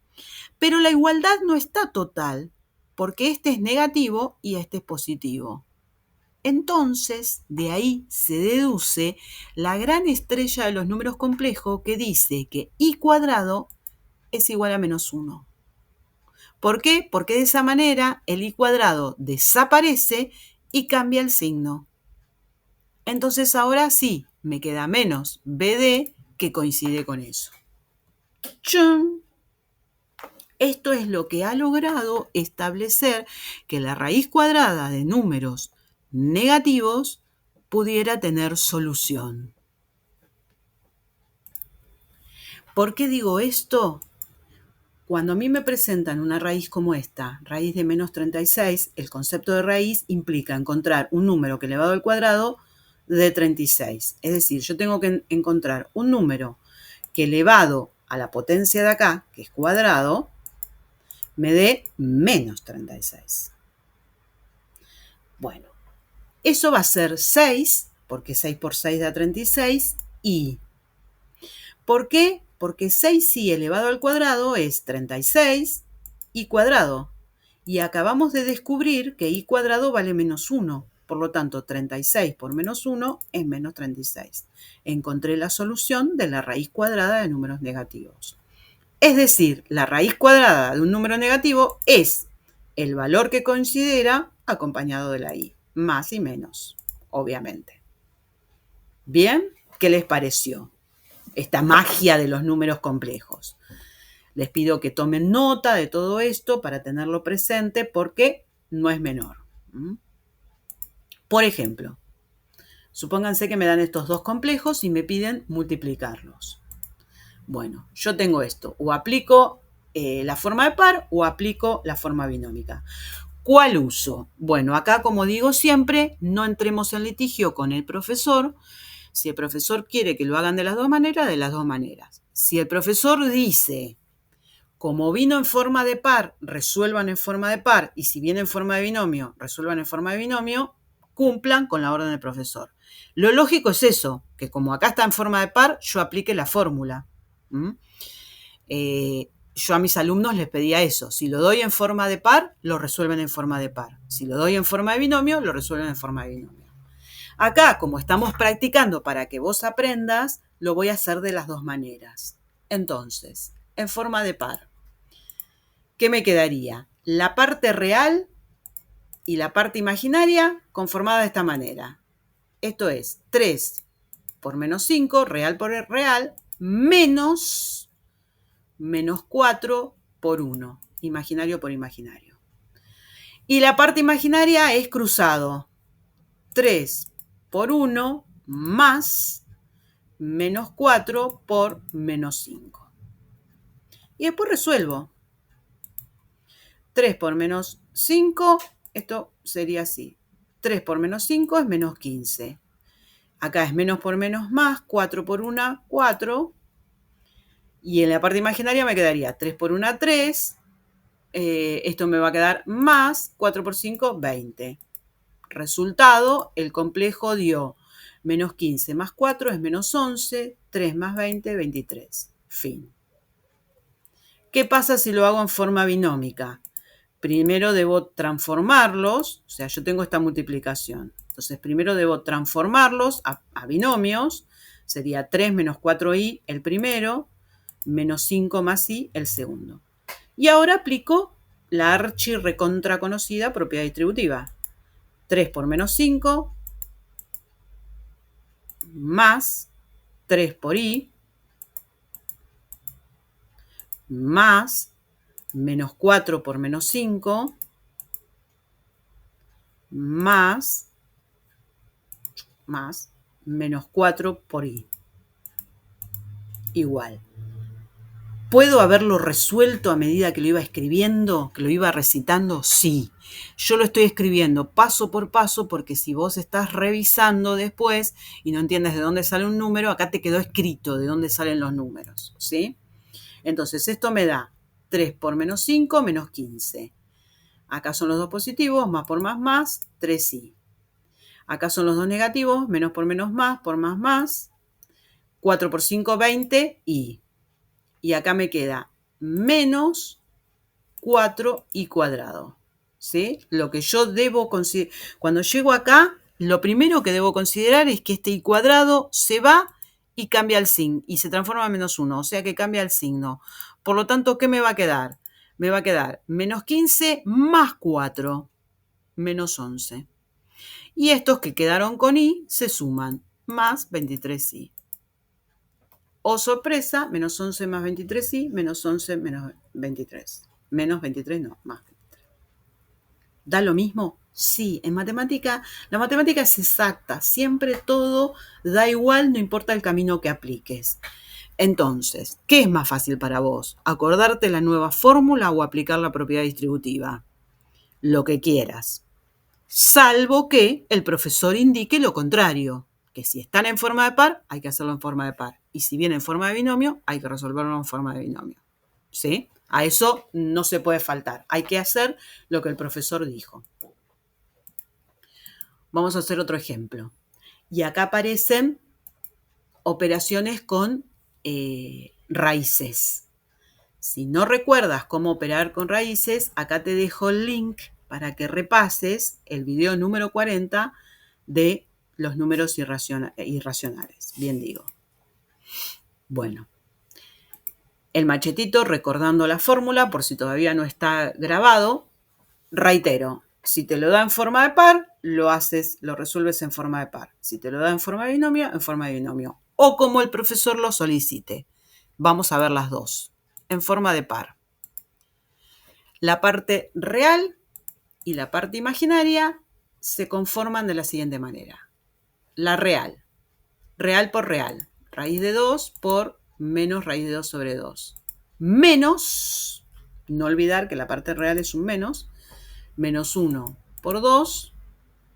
Pero la igualdad no está total, porque este es negativo y este es positivo. Entonces, de ahí se deduce la gran estrella de los números complejos que dice que I cuadrado es igual a menos 1. ¿Por qué? Porque de esa manera el I cuadrado desaparece y cambia el signo. Entonces ahora sí, me queda menos BD que coincide con eso. ¡Chum! Esto es lo que ha logrado establecer que la raíz cuadrada de números negativos pudiera tener solución. ¿Por qué digo esto? Cuando a mí me presentan una raíz como esta, raíz de menos 36, el concepto de raíz implica encontrar un número que elevado al cuadrado de 36. Es decir, yo tengo que encontrar un número que elevado a la potencia de acá, que es cuadrado, me dé menos 36. Bueno, eso va a ser 6, porque 6 por 6 da 36, y ¿por qué? Porque 6i elevado al cuadrado es 36 i cuadrado. Y acabamos de descubrir que i cuadrado vale menos 1. Por lo tanto, 36 por menos 1 es menos 36. Encontré la solución de la raíz cuadrada de números negativos. Es decir, la raíz cuadrada de un número negativo es el valor que considera acompañado de la i, más y menos, obviamente. ¿Bien? ¿Qué les pareció esta magia de los números complejos? Les pido que tomen nota de todo esto para tenerlo presente porque no es menor. Por ejemplo, supónganse que me dan estos dos complejos y me piden multiplicarlos. Bueno, yo tengo esto, o aplico la forma de par o aplico la forma binómica. ¿Cuál uso? Bueno, acá como digo siempre, no entremos en litigio con el profesor. Si el profesor quiere que lo hagan de las dos maneras, de las dos maneras. Si el profesor dice, como vino en forma de par, resuelvan en forma de par, y si viene en forma de binomio, resuelvan en forma de binomio, cumplan con la orden del profesor. Lo lógico es eso, que como acá está en forma de par, yo aplique la fórmula. Yo a mis alumnos les pedía eso. Si lo doy en forma de par, lo resuelven en forma de par. Si lo doy en forma de binomio, lo resuelven en forma de binomio. Acá, como estamos practicando para que vos aprendas, lo voy a hacer de las dos maneras. Entonces, en forma de par, ¿qué me quedaría? La parte real y la parte imaginaria conformada de esta manera. Esto es 3 por menos 5, real por real, menos 4 por 1, imaginario por imaginario. Y la parte imaginaria es cruzado. 3 por 1 más menos 4 por menos 5. Y después resuelvo. 3 por menos 5, esto sería así. 3 por menos 5 es menos 15. Acá es menos por menos más, 4 por 1, 4. Y en la parte imaginaria me quedaría 3 por 1, 3. Esto me va a quedar más 4 por 5, 20. Resultado, el complejo dio Menos 15 más 4 es menos 11, 3 más 20, 23. Fin. ¿Qué pasa si lo hago en forma binómica? Primero debo transformarlos, o sea, yo tengo esta multiplicación. Entonces, primero debo transformarlos a binomios. Sería 3 menos 4i el primero, menos 5 más i el segundo. Y ahora aplico la archi recontra conocida propiedad distributiva. 3 por menos 5 más 3 por i más menos 4 por menos 5 más menos 4 por i. Igual. ¿Puedo haberlo resuelto a medida que lo iba escribiendo, que lo iba recitando? Sí. Yo lo estoy escribiendo paso por paso porque si vos estás revisando después y no entiendes de dónde sale un número, acá te quedó escrito de dónde salen los números, ¿sí? Entonces esto me da 3 por menos 5 menos 15. Acá son los dos positivos, más por más, 3i. Acá son los dos negativos, menos por menos más, por más. 4 por 5, 20 y acá me queda menos 4i cuadrado. ¿Sí? Lo que yo debo considerar, cuando llego acá, lo primero que debo considerar es que este i cuadrado se va y cambia el signo, y se transforma en menos 1, o sea que cambia el signo. Por lo tanto, ¿qué me va a quedar? Me va a quedar menos 15 más 4, menos 11. Y estos que quedaron con i se suman, más 23i. Oh, sorpresa, menos 11 más 23i, menos 11 menos 23. Menos 23 no, más 23. ¿Da lo mismo? Sí, en matemática, la matemática es exacta, siempre todo da igual, no importa el camino que apliques. Entonces, ¿qué es más fácil para vos? ¿Acordarte la nueva fórmula o aplicar la propiedad distributiva? Lo que quieras. Salvo que el profesor indique lo contrario, que si están en forma de par, hay que hacerlo en forma de par. Y si viene en forma de binomio, hay que resolverlo en forma de binomio. ¿Sí? A eso no se puede faltar. Hay que hacer lo que el profesor dijo. Vamos a hacer otro ejemplo. Y acá aparecen operaciones con raíces. Si no recuerdas cómo operar con raíces, acá te dejo el link para que repases el video número 40 de los números irracionales. Bien digo. Bueno, el machetito recordando la fórmula, por si todavía no está grabado, reitero, si te lo da en forma de par, lo resuelves en forma de par. Si te lo da en forma de binomio, en forma de binomio. O como el profesor lo solicite. Vamos a ver las dos. En forma de par. La parte real y la parte imaginaria se conforman de la siguiente manera. La real, real por real, raíz de 2 por menos raíz de 2 sobre 2. Menos, no olvidar que la parte real es un menos 1 por 2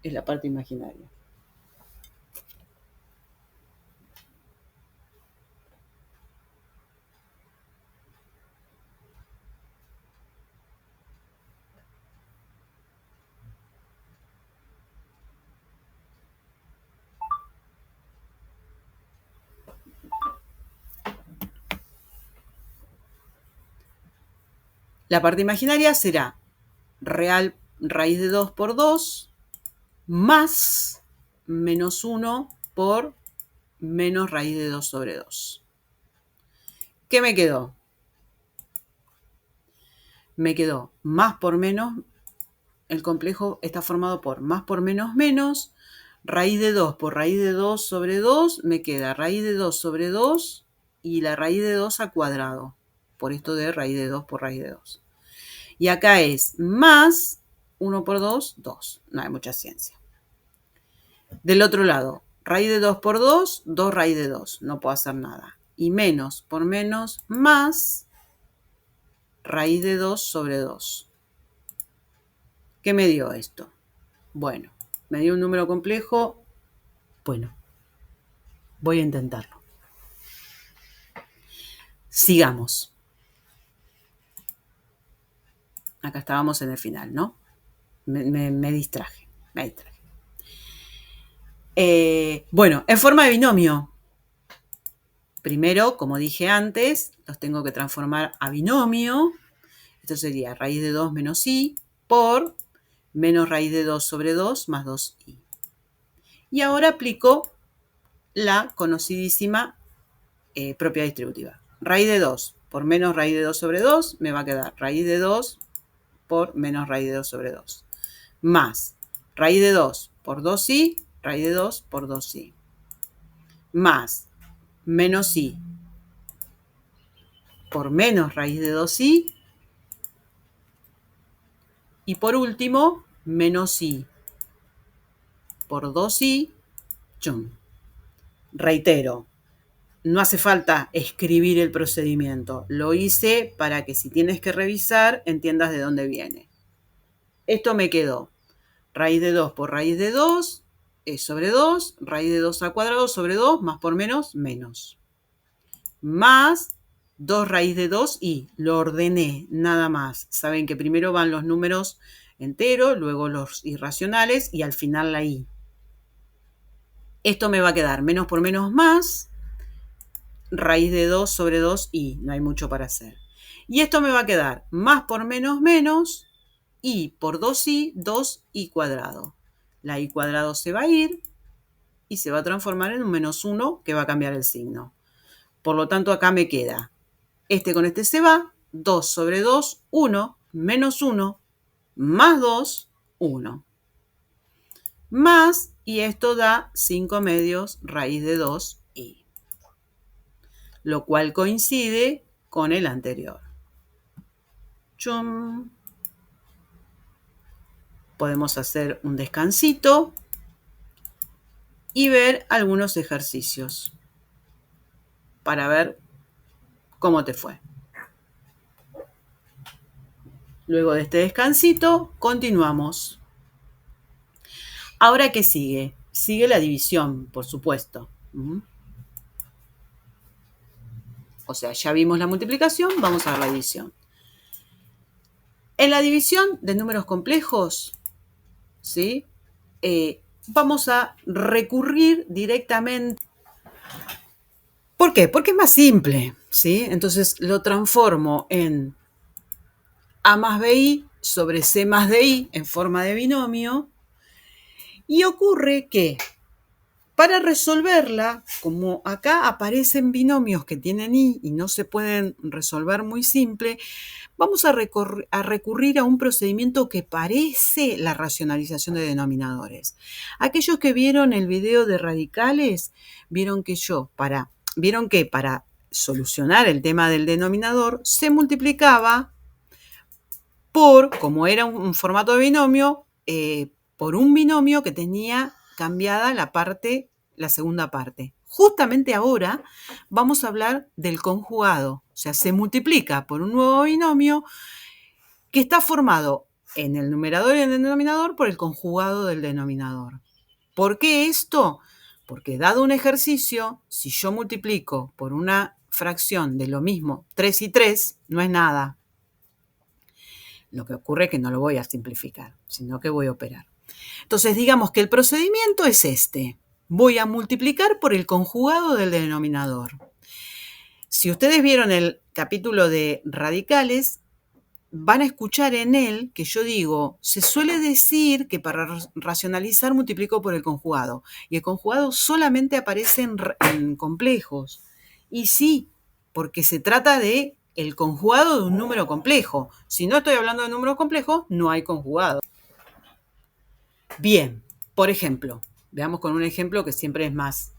es la parte imaginaria. La parte imaginaria será real raíz de 2 por 2 más menos 1 por menos raíz de 2 sobre 2. ¿Qué me quedó? Me quedó más por menos, el complejo está formado por más por menos menos, raíz de 2 por raíz de 2 sobre 2, me queda raíz de 2 sobre 2 y la raíz de 2 al cuadrado, por esto de raíz de 2 por raíz de 2. Y acá es más 1 por 2, 2. No hay mucha ciencia. Del otro lado, raíz de 2 por 2, 2 raíz de 2. No puedo hacer nada. Y menos por menos, más raíz de 2 sobre 2. ¿Qué me dio esto? Bueno, me dio un número complejo. Bueno, voy a intentarlo. Sigamos. Acá estábamos en el final, ¿no? Me distraje. Bueno, en forma de binomio. Primero, como dije antes, los tengo que transformar a binomio. Esto sería raíz de 2 menos i por menos raíz de 2 sobre 2 más 2i. Y ahora aplico la conocidísima propiedad distributiva. Raíz de 2 por menos raíz de 2 sobre 2 me va a quedar raíz de 2 por menos raíz de 2 sobre 2. Más raíz de 2 por 2i, raíz de 2 por 2i. Más menos i por menos raíz de 2i. Y por último, menos i por 2i. Chum. Reitero, no hace falta escribir el procedimiento. Lo hice para que si tienes que revisar, entiendas de dónde viene. Esto me quedó. Raíz de 2 por raíz de 2 es sobre 2. Raíz de 2 al cuadrado sobre 2, más por menos, menos. Más 2 raíz de 2 y lo ordené, nada más. Saben que primero van los números enteros, luego los irracionales y al final la i. Esto me va a quedar menos por menos más, raíz de 2 sobre 2i, no hay mucho para hacer. Y esto me va a quedar más por menos menos, i por 2i, 2i cuadrado. La i cuadrado se va a ir y se va a transformar en un menos 1 que va a cambiar el signo. Por lo tanto, acá me queda, este con este se va, 2 sobre 2, 1, menos 1, más 2, 1. Más, y esto da 5 medios raíz de 2i. Lo cual coincide con el anterior. Chum. Podemos hacer un descansito y ver algunos ejercicios para ver cómo te fue. Luego de este descansito, continuamos. Ahora, ¿qué sigue? Sigue la división, por supuesto. O sea, ya vimos la multiplicación, vamos a ver la división. En la división de números complejos, ¿sí? Vamos a recurrir directamente. ¿Por qué? Porque es más simple, ¿sí? Entonces lo transformo en a más bi sobre c más di en forma de binomio. Y ocurre que para resolverla, como acá aparecen binomios que tienen i y no se pueden resolver muy simple, vamos a recurrir a un procedimiento que parece la racionalización de denominadores. Aquellos que vieron el video de radicales, vieron que para solucionar el tema del denominador se multiplicaba por, como era un formato de binomio, por un binomio que tenía cambiada la segunda parte. Justamente ahora vamos a hablar del conjugado, o sea, se multiplica por un nuevo binomio que está formado en el numerador y en el denominador por el conjugado del denominador. ¿Por qué esto? Porque dado un ejercicio, si yo multiplico por una fracción de lo mismo 3 y 3, no es nada. Lo que ocurre es que no lo voy a simplificar, sino que voy a operar. Entonces, digamos que el procedimiento es este. Voy a multiplicar por el conjugado del denominador. Si ustedes vieron el capítulo de radicales, van a escuchar en él que yo digo, se suele decir que para racionalizar multiplico por el conjugado. Y el conjugado solamente aparece en complejos. Y sí, porque se trata de el conjugado de un número complejo. Si no estoy hablando de números complejos, no hay conjugado. Bien, por ejemplo, veamos con un ejemplo que siempre es más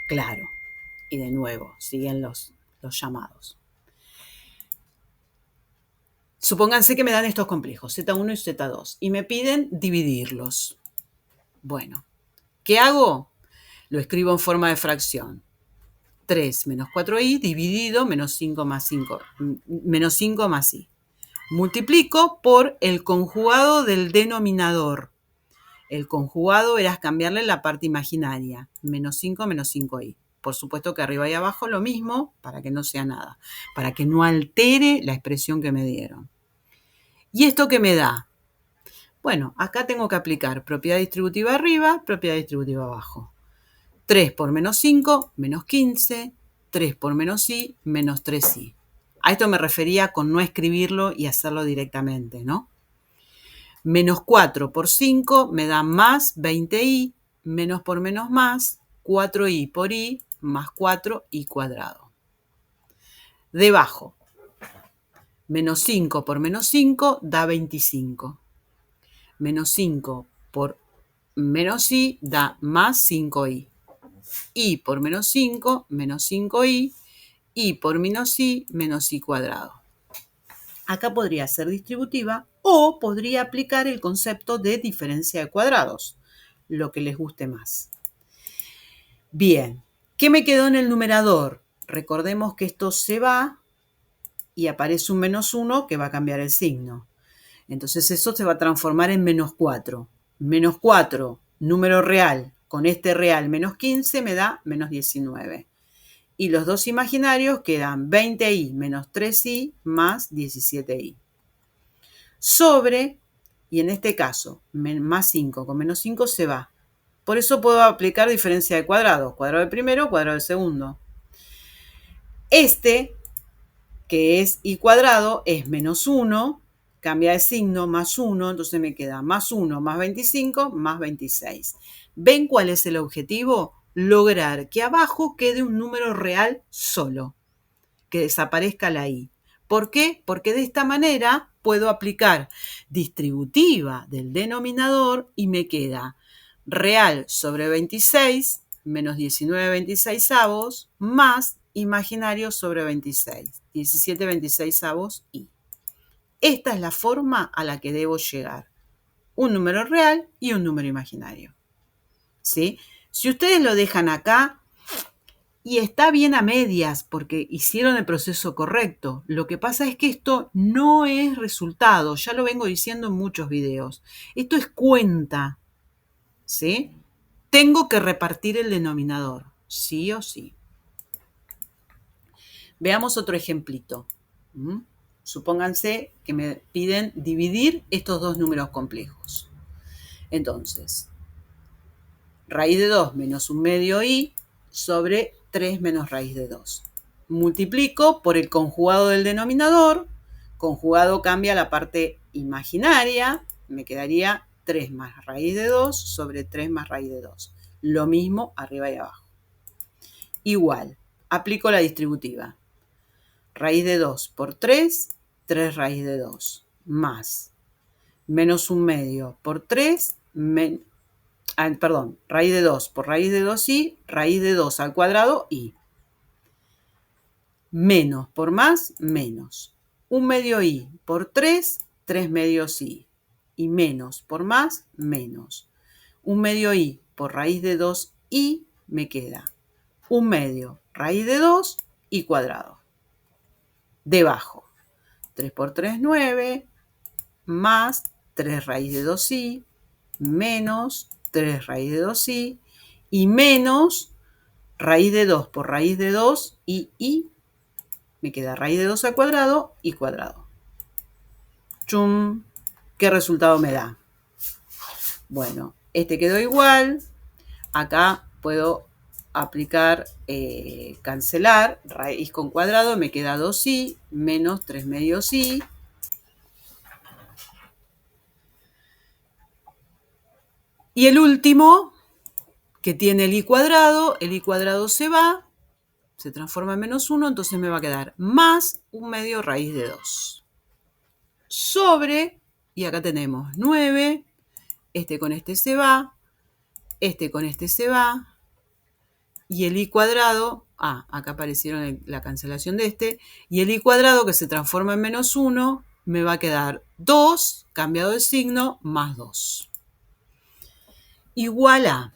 claro. Y de nuevo, siguen los llamados. Supónganse que me dan estos complejos, Z1 y Z2, y me piden dividirlos. Bueno, ¿qué hago? Lo escribo en forma de fracción. 3 menos 4i dividido menos 5 más 5, menos 5 más i. Multiplico por el conjugado del denominador. El conjugado era cambiarle la parte imaginaria. Menos 5 menos 5i. Por supuesto que arriba y abajo lo mismo para que no sea nada. Para que no altere la expresión que me dieron. ¿Y esto qué me da? Bueno, acá tengo que aplicar propiedad distributiva arriba, propiedad distributiva abajo. 3 por menos 5, menos 15. 3 por menos i, menos 3i. A esto me refería con no escribirlo y hacerlo directamente, ¿no? Menos 4 por 5 me da más 20i, menos por menos más, 4i por i, más 4i cuadrado. Debajo, menos 5 por menos 5 da 25. Menos 5 por menos i da más 5i. I por menos 5, menos 5i. I por menos i cuadrado. Acá podría ser distributiva o podría aplicar el concepto de diferencia de cuadrados, lo que les guste más. Bien, ¿qué me quedó en el numerador? Recordemos que esto se va y aparece un menos 1 que va a cambiar el signo. Entonces eso se va a transformar en menos 4. Menos 4, número real, con este real menos 15 me da menos 19. Y los dos imaginarios quedan 20i menos 3i más 17i. Sobre, y en este caso, más 5 con menos 5 se va. Por eso puedo aplicar diferencia de cuadrados. Cuadrado del primero, cuadrado del segundo. Este, que es i cuadrado, es menos 1. Cambia de signo, más 1. Entonces me queda más 1 más 25 más 26. ¿Ven cuál es el objetivo? Lograr que abajo quede un número real solo, que desaparezca la i. ¿Por qué? Porque de esta manera puedo aplicar distributiva del denominador y me queda real sobre 26 menos 19/26 más imaginario sobre 26, 17/26 i. Esta es la forma a la que debo llegar. Un número real y un número imaginario. ¿Sí? Si ustedes lo dejan acá, y está bien a medias porque hicieron el proceso correcto. Lo que pasa es que esto no es resultado. Ya lo vengo diciendo en muchos videos. Esto es cuenta. ¿Sí? Tengo que repartir el denominador. Sí o sí. Veamos otro ejemplito. Supónganse que me piden dividir estos dos números complejos. Entonces, raíz de 2 menos 1 medio i sobre 3 menos raíz de 2. Multiplico por el conjugado del denominador. Conjugado cambia la parte imaginaria. Me quedaría 3 más raíz de 2 sobre 3 más raíz de 2. Lo mismo arriba y abajo. Igual, aplico la distributiva. Raíz de 2 por 3, 3 raíz de 2. Más menos 1 medio por 3, raíz de 2 por raíz de 2i, raíz de 2 al cuadrado i. Menos por más, menos. 1 medio i por 3, 3 medios i. Y menos por más, menos. 1 medio i por raíz de 2i me queda 1 medio raíz de 2 i cuadrado. Debajo, 3 por 3, 9, más 3 raíz de 2i, menos 3 raíz de 2i, y menos raíz de 2 por raíz de 2 y me queda raíz de 2 al cuadrado y cuadrado. ¡Chum! ¿Qué resultado me da? Bueno, este quedó igual. Acá puedo aplicar, cancelar, raíz con cuadrado, me queda 2i menos 3 medios i. Y el último, que tiene el i cuadrado se va, se transforma en menos 1, entonces me va a quedar más 1 medio raíz de 2. Sobre, y acá tenemos 9, este con este se va, este con este se va, y el i cuadrado, acá aparecieron la cancelación de este, y el i cuadrado que se transforma en menos 1, me va a quedar 2, cambiado de signo, más 2. Igual a,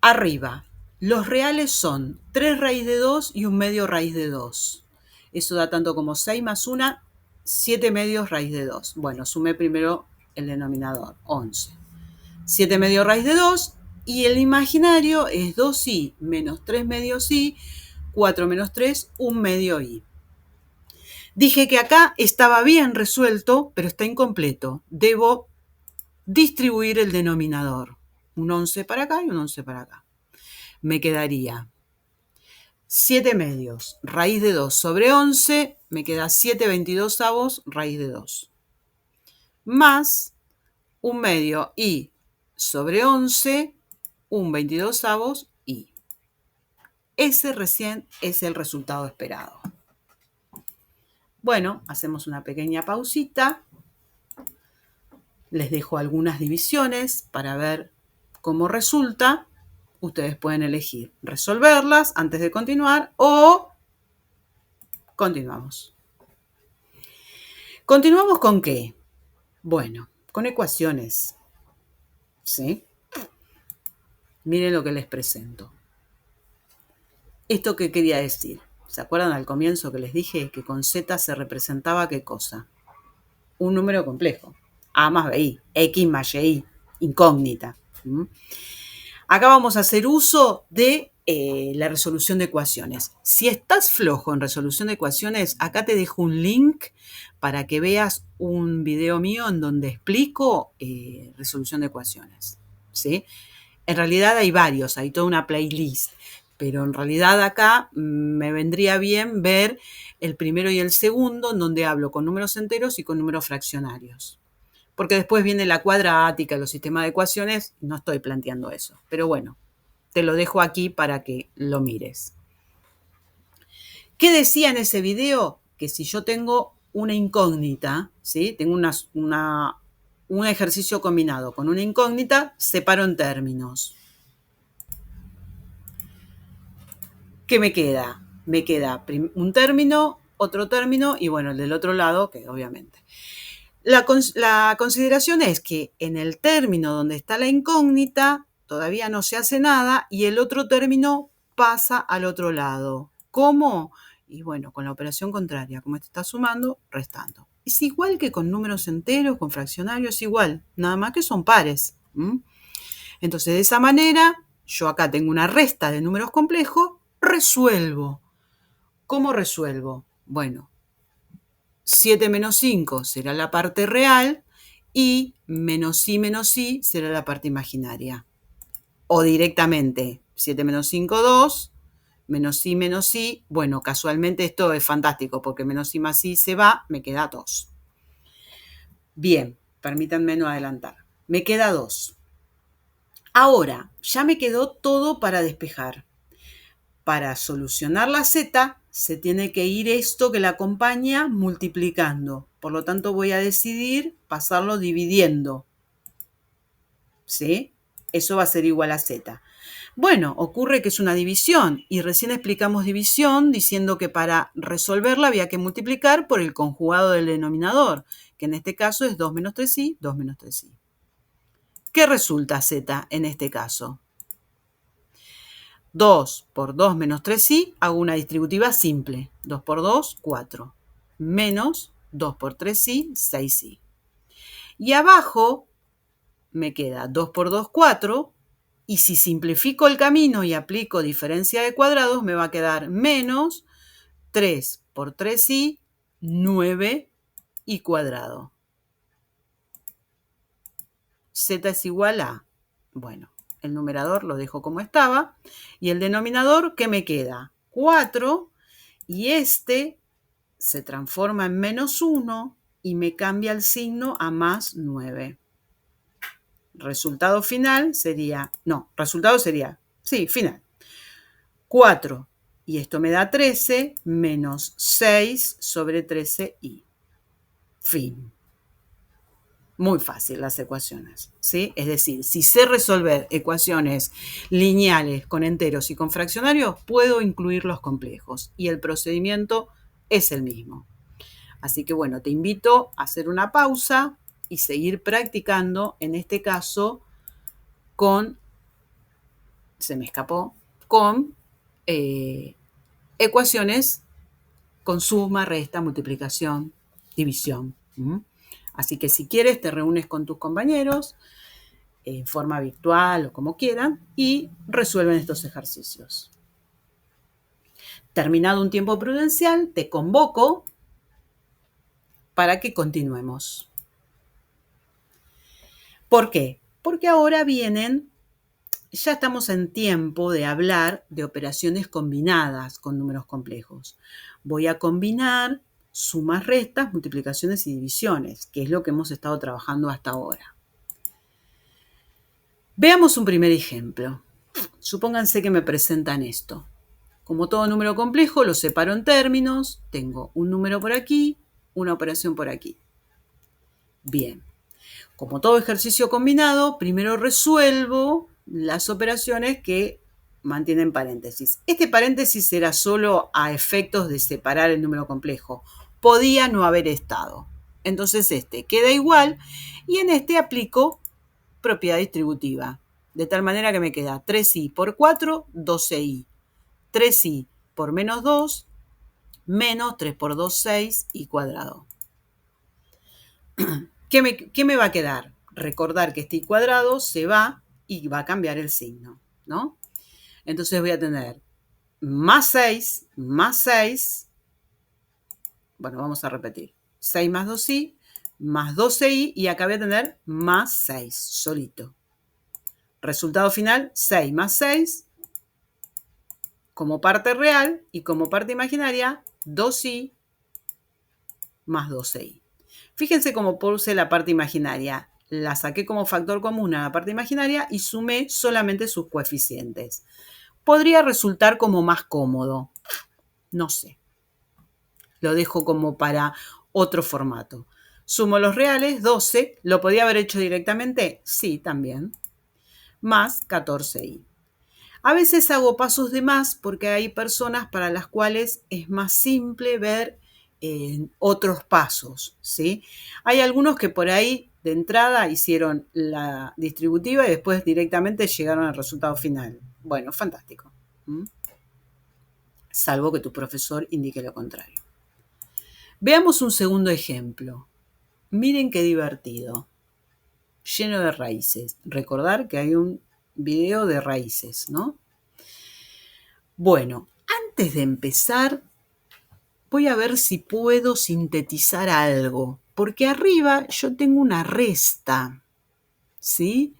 arriba, los reales son 3 raíz de 2 y 1 medio raíz de 2. Eso da tanto como 6 más 1, 7 medios raíz de 2. Bueno, sumé primero el denominador, 11. 7 medios raíz de 2 y el imaginario es 2i menos 3 medios i, 4 menos 3, 1 medio i. Dije que acá estaba bien resuelto, pero está incompleto. Debo distribuir el denominador. Un 11 para acá y un 11 para acá. Me quedaría 7 medios, raíz de 2 sobre 11, me queda 7/22 raíz de 2. Más un medio y sobre 11, un 22 y. Ese recién es el resultado esperado. Bueno, hacemos una pequeña pausita. Les dejo algunas divisiones para ver cómo resulta. Ustedes pueden elegir resolverlas antes de continuar o continuamos. ¿Continuamos con qué? Bueno, con ecuaciones. ¿Sí? Miren lo que les presento. ¿Esto qué quería decir? ¿Se acuerdan al comienzo que les dije que con Z se representaba qué cosa? Un número complejo. A más B, X más Y, incógnita. Acá vamos a hacer uso de la resolución de ecuaciones. Si estás flojo en resolución de ecuaciones, acá te dejo un link para que veas un video mío en donde explico resolución de ecuaciones. ¿Sí? En realidad hay varios, hay toda una playlist, pero en realidad acá me vendría bien ver el primero y el segundo, en donde hablo con números enteros y con números fraccionarios. Porque después viene la cuadrática, los sistemas de ecuaciones, no estoy planteando eso. Pero bueno, te lo dejo aquí para que lo mires. ¿Qué decía en ese video? Que si yo tengo una incógnita, ¿sí? Tengo un ejercicio combinado con una incógnita, separo en términos. ¿Qué me queda? Me queda un término, otro término y bueno, el del otro lado, que obviamente. La consideración es que en el término donde está la incógnita todavía no se hace nada y el otro término pasa al otro lado. ¿Cómo? Y bueno, con la operación contraria, como este está sumando, restando. Es igual que con números enteros, con fraccionarios, igual, nada más que son pares. Entonces, de esa manera, yo acá tengo una resta de números complejos, resuelvo. ¿Cómo resuelvo? Bueno, 7 menos 5 será la parte real y menos i será la parte imaginaria. O directamente, 7 menos 5, 2, menos i, bueno, casualmente esto es fantástico porque menos i más i se va, me queda 2. Bien, permítanme no adelantar. Me queda 2. Ahora, ya me quedó todo para despejar. Para solucionar la z, se tiene que ir esto que la acompaña multiplicando. Por lo tanto, voy a decidir pasarlo dividiendo. ¿Sí? Eso va a ser igual a z. Bueno, ocurre que es una división y recién explicamos división diciendo que para resolverla había que multiplicar por el conjugado del denominador, que en este caso es 2 menos 3i, 2 menos 3i. ¿Qué resulta z en este caso? 2 por 2 menos 3i, hago una distributiva simple. 2 por 2, 4. Menos 2 por 3i, 6i. Y abajo me queda 2 por 2, 4. Y si simplifico el camino y aplico diferencia de cuadrados, me va a quedar menos 3 por 3i, 9i cuadrado. Z es igual a, bueno, el numerador lo dejo como estaba. Y el denominador, ¿qué me queda? 4. Y este se transforma en menos 1 y me cambia el signo a más 9. Resultado final sería, final. 4. Y esto me da 13 menos 6 sobre 13i. Fin. Muy fácil las ecuaciones, ¿sí? Es decir, si sé resolver ecuaciones lineales con enteros y con fraccionarios, puedo incluir los complejos y el procedimiento es el mismo. Así que bueno, te invito a hacer una pausa y seguir practicando, en este caso, con ecuaciones con suma, resta, multiplicación, división. Así que si quieres, te reúnes con tus compañeros en forma virtual o como quieran y resuelven estos ejercicios. Terminado un tiempo prudencial, te convoco para que continuemos. ¿Por qué? Porque ahora ya estamos en tiempo de hablar de operaciones combinadas con números complejos. Voy a combinar sumas, restas, multiplicaciones y divisiones, que es lo que hemos estado trabajando hasta ahora. Veamos un primer ejemplo. Supónganse que me presentan esto. Como todo número complejo, lo separo en términos. Tengo un número por aquí, una operación por aquí. Bien. Como todo ejercicio combinado, primero resuelvo las operaciones que mantienen paréntesis. Este paréntesis era solo a efectos de separar el número complejo. Podía no haber estado. Entonces este queda igual y en este aplico propiedad distributiva. De tal manera que me queda 3i por 4, 12i. 3i por menos 2, menos 3 por 2, 6, i cuadrado. ¿Qué me va a quedar? Recordar que este i cuadrado se va y va a cambiar el signo, ¿no? Entonces voy a tener más 6, bueno, vamos a repetir, 6 más 2i, más 12i, y acá voy a tener más 6, solito. Resultado final, 6 más 6, como parte real, y como parte imaginaria, 2i más 12i. Fíjense cómo puse la parte imaginaria. La saqué como factor común a la parte imaginaria y sumé solamente sus coeficientes. Podría resultar como más cómodo. No sé. Lo dejo como para otro formato. Sumo los reales, 12. ¿Lo podía haber hecho directamente? Sí, también. Más 14i. A veces hago pasos de más porque hay personas para las cuales es más simple ver otros pasos, ¿sí? Hay algunos que por ahí de entrada hicieron la distributiva y después directamente llegaron al resultado final. Bueno, fantástico. Salvo que tu profesor indique lo contrario. Veamos un segundo ejemplo. Miren qué divertido. Lleno de raíces. Recordar que hay un video de raíces, ¿no? Bueno, antes de empezar, voy a ver si puedo sintetizar algo, porque arriba yo tengo una resta, ¿sí?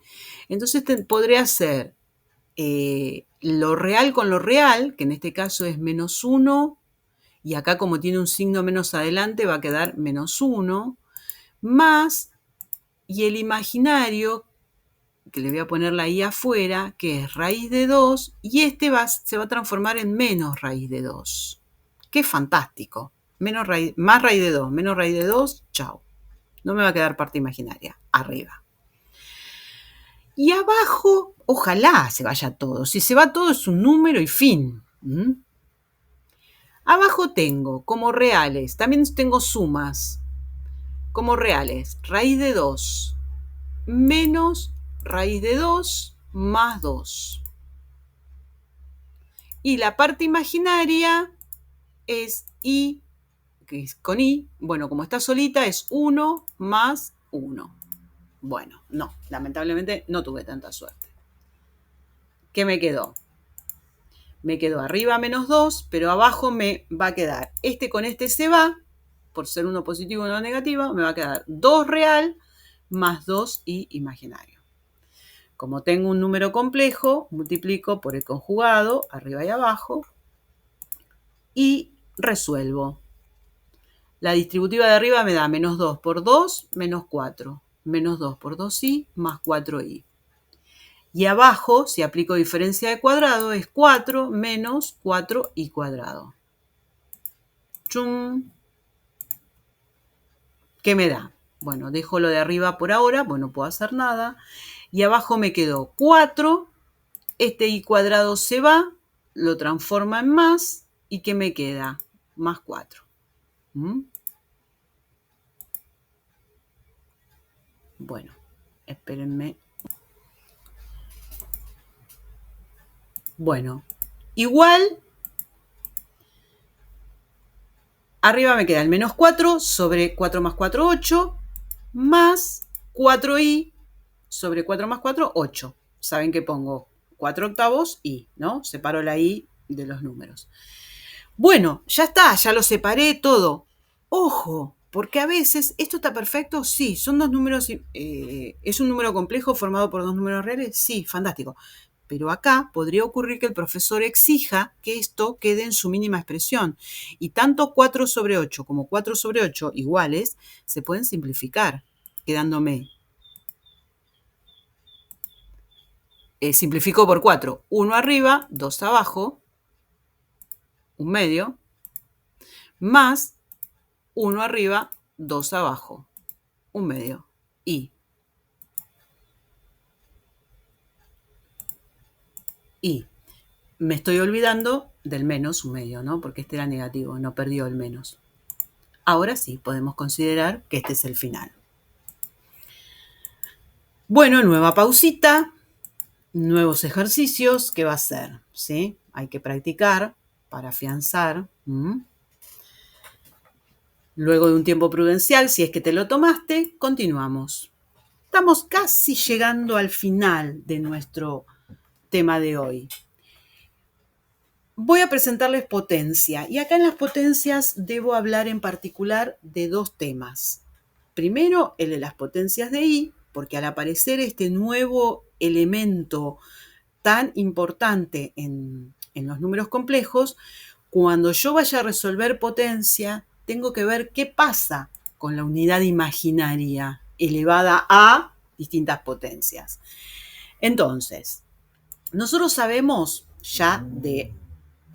Entonces podré hacer lo real con lo real, que en este caso es menos 1, y acá como tiene un signo menos adelante va a quedar menos 1, más, y el imaginario, que le voy a poner la i afuera, que es raíz de 2, y este se va a transformar en menos raíz de 2. ¡Qué fantástico! Más raíz de 2, menos raíz de 2, chao. No me va a quedar parte imaginaria, arriba. Y abajo, ojalá se vaya todo. Si se va todo es un número y fin. Abajo tengo como reales, también tengo sumas. Como reales, raíz de 2 menos raíz de 2 más 2. Y la parte imaginaria es i, que es con i. Bueno, como está solita es 1 más 1. Bueno, no, lamentablemente no tuve tanta suerte. ¿Qué me quedó? Me quedó arriba menos 2, pero abajo me va a quedar, este con este se va, por ser uno positivo y uno negativo, me va a quedar 2 real más 2i imaginario. Como tengo un número complejo, multiplico por el conjugado, arriba y abajo, y resuelvo. La distributiva de arriba me da menos 2 por 2, menos 4. Menos 2 por 2i, más 4i. Y abajo, si aplico diferencia de cuadrado, es 4 menos 4i cuadrado. ¡Chum! ¿Qué me da? Bueno, dejo lo de arriba por ahora, pues no puedo hacer nada. Y abajo me quedó 4. Este i cuadrado se va, lo transforma en más. ¿Y qué me queda? Más 4. Bueno, espérenme. Bueno, igual, arriba me queda el menos 4 sobre 4 más 4, 8, más 4i sobre 4 más 4, 8. Saben que pongo 4 octavos i, ¿no? Separo la i de los números. Bueno, ya está, ya lo separé todo. Ojo, Porque a veces, ¿esto está perfecto? Sí. ¿Son dos números, es un número complejo formado por dos números reales? Sí, fantástico. Pero acá podría ocurrir que el profesor exija que esto quede en su mínima expresión. Y tanto 4 sobre 8 como 4 sobre 8 iguales se pueden simplificar, quedándome, simplifico por 4, 1 arriba, 2 abajo, un medio, más 1 arriba, 2 abajo, un medio. Y me estoy olvidando del menos un medio, ¿no? Porque este era negativo, no perdió el menos. Ahora sí, podemos considerar que este es el final. Bueno, nueva pausita, nuevos ejercicios, ¿qué va a ser? ¿Sí? Hay que practicar para afianzar. Luego de un tiempo prudencial, si es que te lo tomaste, continuamos. Estamos casi llegando al final de nuestro tema de hoy. Voy a presentarles potencia y acá en las potencias debo hablar en particular de dos temas. Primero, el de las potencias de I, porque al aparecer este nuevo elemento tan importante en los números complejos, cuando yo vaya a resolver potencia, tengo que ver qué pasa con la unidad imaginaria elevada a distintas potencias. Entonces, nosotros sabemos ya de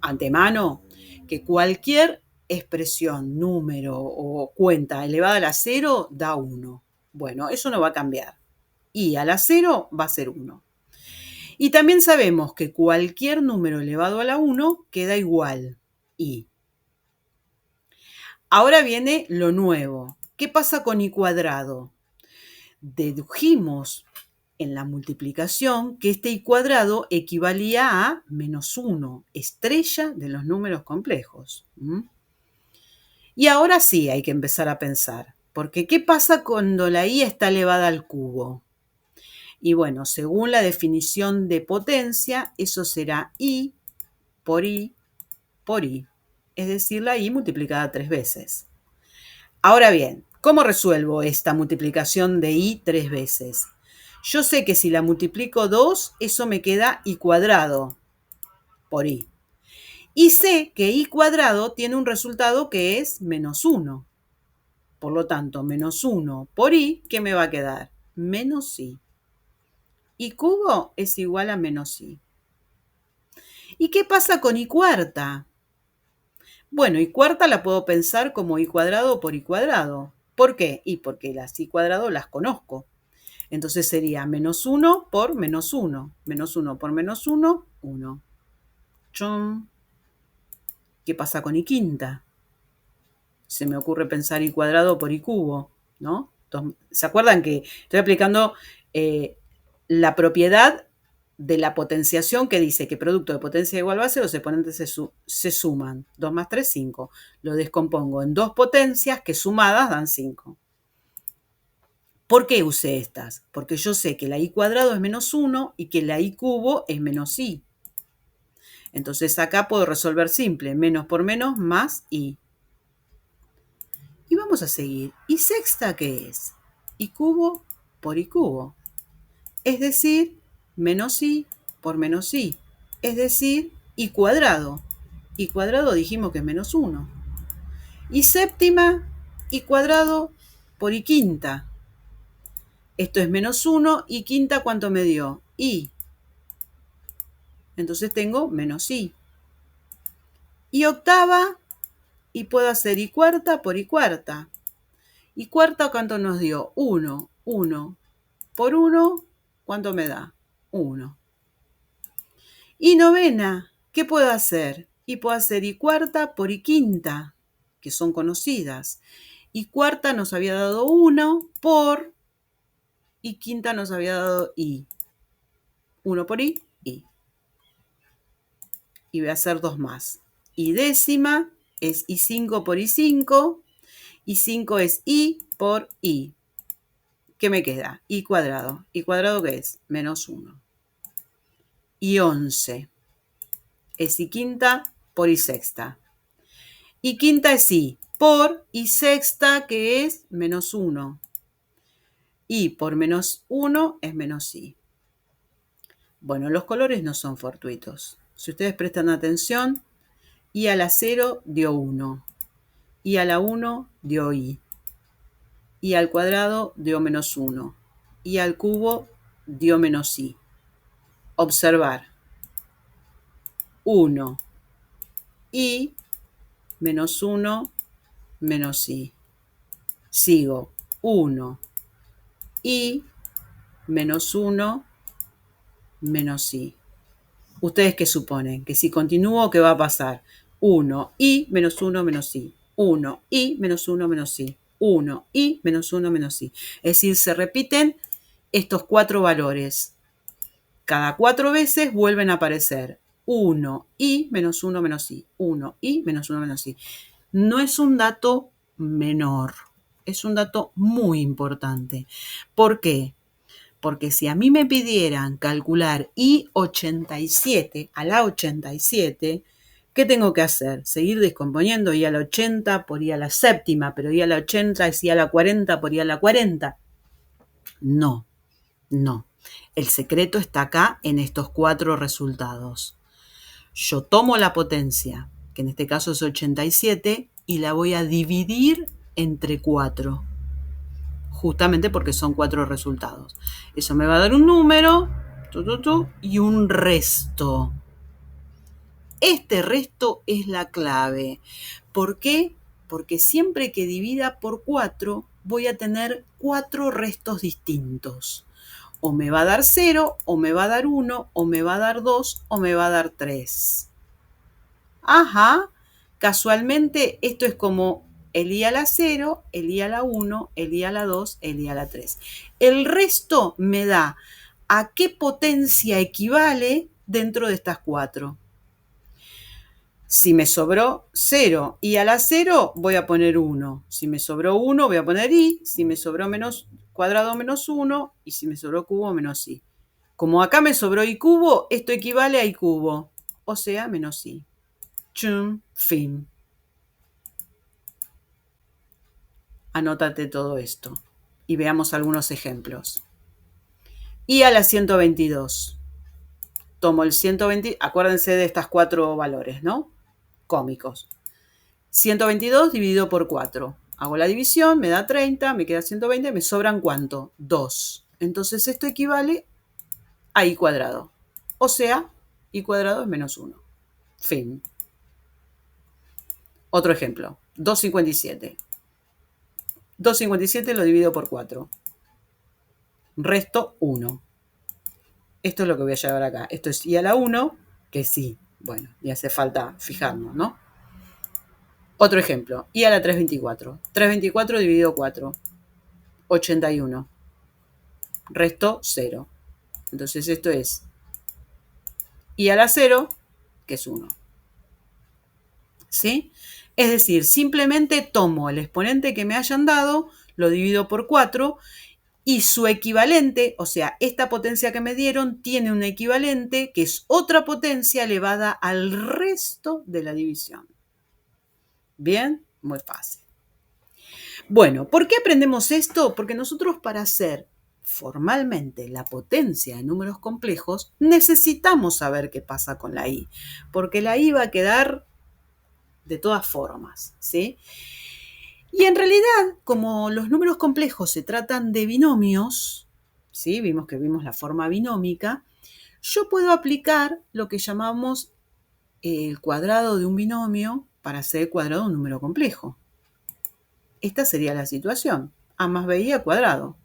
antemano que cualquier expresión, número o cuenta elevada a la cero da 1. Bueno, eso no va a cambiar. I a la cero va a ser 1. Y también sabemos que cualquier número elevado a la 1 queda igual, I. Ahora viene lo nuevo. ¿Qué pasa con I cuadrado? Dedujimos en la multiplicación que este I cuadrado equivalía a menos 1, estrella de los números complejos. Y ahora sí hay que empezar a pensar, porque ¿qué pasa cuando la I está elevada al cubo? Y bueno, según la definición de potencia, eso será I por I por I, es decir, la I multiplicada 3 veces. Ahora bien, ¿cómo resuelvo esta multiplicación de I 3 veces? Yo sé que si la multiplico 2, eso me queda I cuadrado por I. Y sé que I cuadrado tiene un resultado que es menos 1. Por lo tanto, menos 1 por I, ¿qué me va a quedar? Menos I. I cubo es igual a menos I. ¿Y qué pasa con I cuarta? Bueno, I cuarta la puedo pensar como I cuadrado por I cuadrado. ¿Por qué? Y porque las I cuadrado las conozco. Entonces sería menos 1 por menos 1. Menos 1 por menos 1, 1. Chum. ¿Qué pasa con I quinta? Se me ocurre pensar I cuadrado por I cubo, ¿no? ¿Se acuerdan que estoy aplicando la propiedad de la potenciación que dice que producto de potencia igual a 0, los exponentes se suman? 2 más 3, 5. Lo descompongo en dos potencias que sumadas dan 5. ¿Por qué usé estas? Porque yo sé que la I cuadrado es menos 1 y que la I cubo es menos I. Entonces acá puedo resolver simple, menos por menos más I. Y vamos a seguir. ¿Y sexta qué es? I cubo por I cubo. Es decir, menos I por menos I. Es decir, I cuadrado. I cuadrado dijimos que es menos 1. Y séptima, I cuadrado por I quinta. Esto es menos 1. Y quinta, ¿cuánto me dio? I. Entonces tengo menos I. Y octava, y puedo hacer I cuarta por I cuarta. ¿Y cuarta cuánto nos dio? 1. 1 por 1, ¿cuánto me da? 1. Y novena, ¿qué puedo hacer? Y puedo hacer I cuarta por I quinta, que son conocidas. I cuarta nos había dado 1 por I quinta nos había dado I. 1 por I, I. Y voy a hacer dos más. Y décima es I5 por I5. Y 5 es I por I. ¿Qué me queda? I cuadrado. ¿I cuadrado qué es? Menos 1. Y 11 es I quinta por I sexta. Y quinta es I por y sexta, que es menos 1. Y por menos 1 es menos i. Bueno, los colores no son fortuitos. Si ustedes prestan atención, i a la 0 dio 1. I a la 1 dio i. I al cuadrado dio menos 1. I al cubo dio menos i. Observar. 1, i, menos 1, menos i. Sigo. 1, i, menos 1, menos i. ¿Ustedes qué suponen? Que si continúo, ¿qué va a pasar? 1, i, menos 1, menos i. 1, i, menos 1, menos i. 1, i, menos 1, menos i. Es decir, se repiten estos 4 valores. Cada 4 veces vuelven a aparecer 1, i, menos 1, menos i. 1, i, menos 1, menos i. No es un dato menor, es un dato muy importante. ¿Por qué? Porque si a mí me pidieran calcular i87 a la 87, ¿qué tengo que hacer? ¿Seguir descomponiendo i a la 80 por i a la séptima, pero i a la 80 es i a la 40 por i a la 40? No, no. El secreto está acá en estos 4 resultados. Yo tomo la potencia, que en este caso es 87, y la voy a dividir entre 4. Justamente porque son 4 resultados. Eso me va a dar un número y un resto. Este resto es la clave. ¿Por qué? Porque siempre que divida por 4 voy a tener 4 restos distintos. O me va a dar 0, o me va a dar 1, o me va a dar 2, o me va a dar 3. Ajá, casualmente esto es como el i a la 0, el i a la 1, el i a la 2, el i a la 3. El resto me da a qué potencia equivale dentro de estas 4. Si me sobró 0, i a la 0, voy a poner 1. Si me sobró 1, voy a poner i. Si me sobró menos cuadrado menos 1, y si me sobró cubo menos i. Como acá me sobró i cubo, esto equivale a i cubo, o sea, menos i. Chum, fin. Anótate todo esto y veamos algunos ejemplos. I a la 122. Tomo el 120, acuérdense de estas 4 valores, ¿no? Cómicos. 122 dividido por 4. Hago la división, me da 30, me queda 120, me sobran ¿cuánto? 2. Entonces esto equivale a i cuadrado. O sea, i cuadrado es menos 1. Fin. Otro ejemplo. 257. 257 lo divido por 4. Resto 1. Esto es lo que voy a llevar acá. Esto es i a la 1, que sí. Bueno, y hace falta fijarnos, ¿no? Otro ejemplo. I a la 324. 324 dividido 4. 81. Resto 0. Entonces esto es i a la 0, que es 1. ¿Sí? Es decir, simplemente tomo el exponente que me hayan dado, lo divido por 4 y su equivalente, o sea, esta potencia que me dieron tiene un equivalente que es otra potencia elevada al resto de la división. ¿Bien? Muy fácil. Bueno, ¿por qué aprendemos esto? Porque nosotros para hacer formalmente la potencia de números complejos necesitamos saber qué pasa con la i, porque la i va a quedar de todas formas, ¿sí? Y en realidad, como los números complejos se tratan de binomios, ¿sí? Vimos la forma binómica, yo puedo aplicar lo que llamamos el cuadrado de un binomio para hacer el cuadrado de un número complejo. Esta sería la situación, a más b i al cuadrado.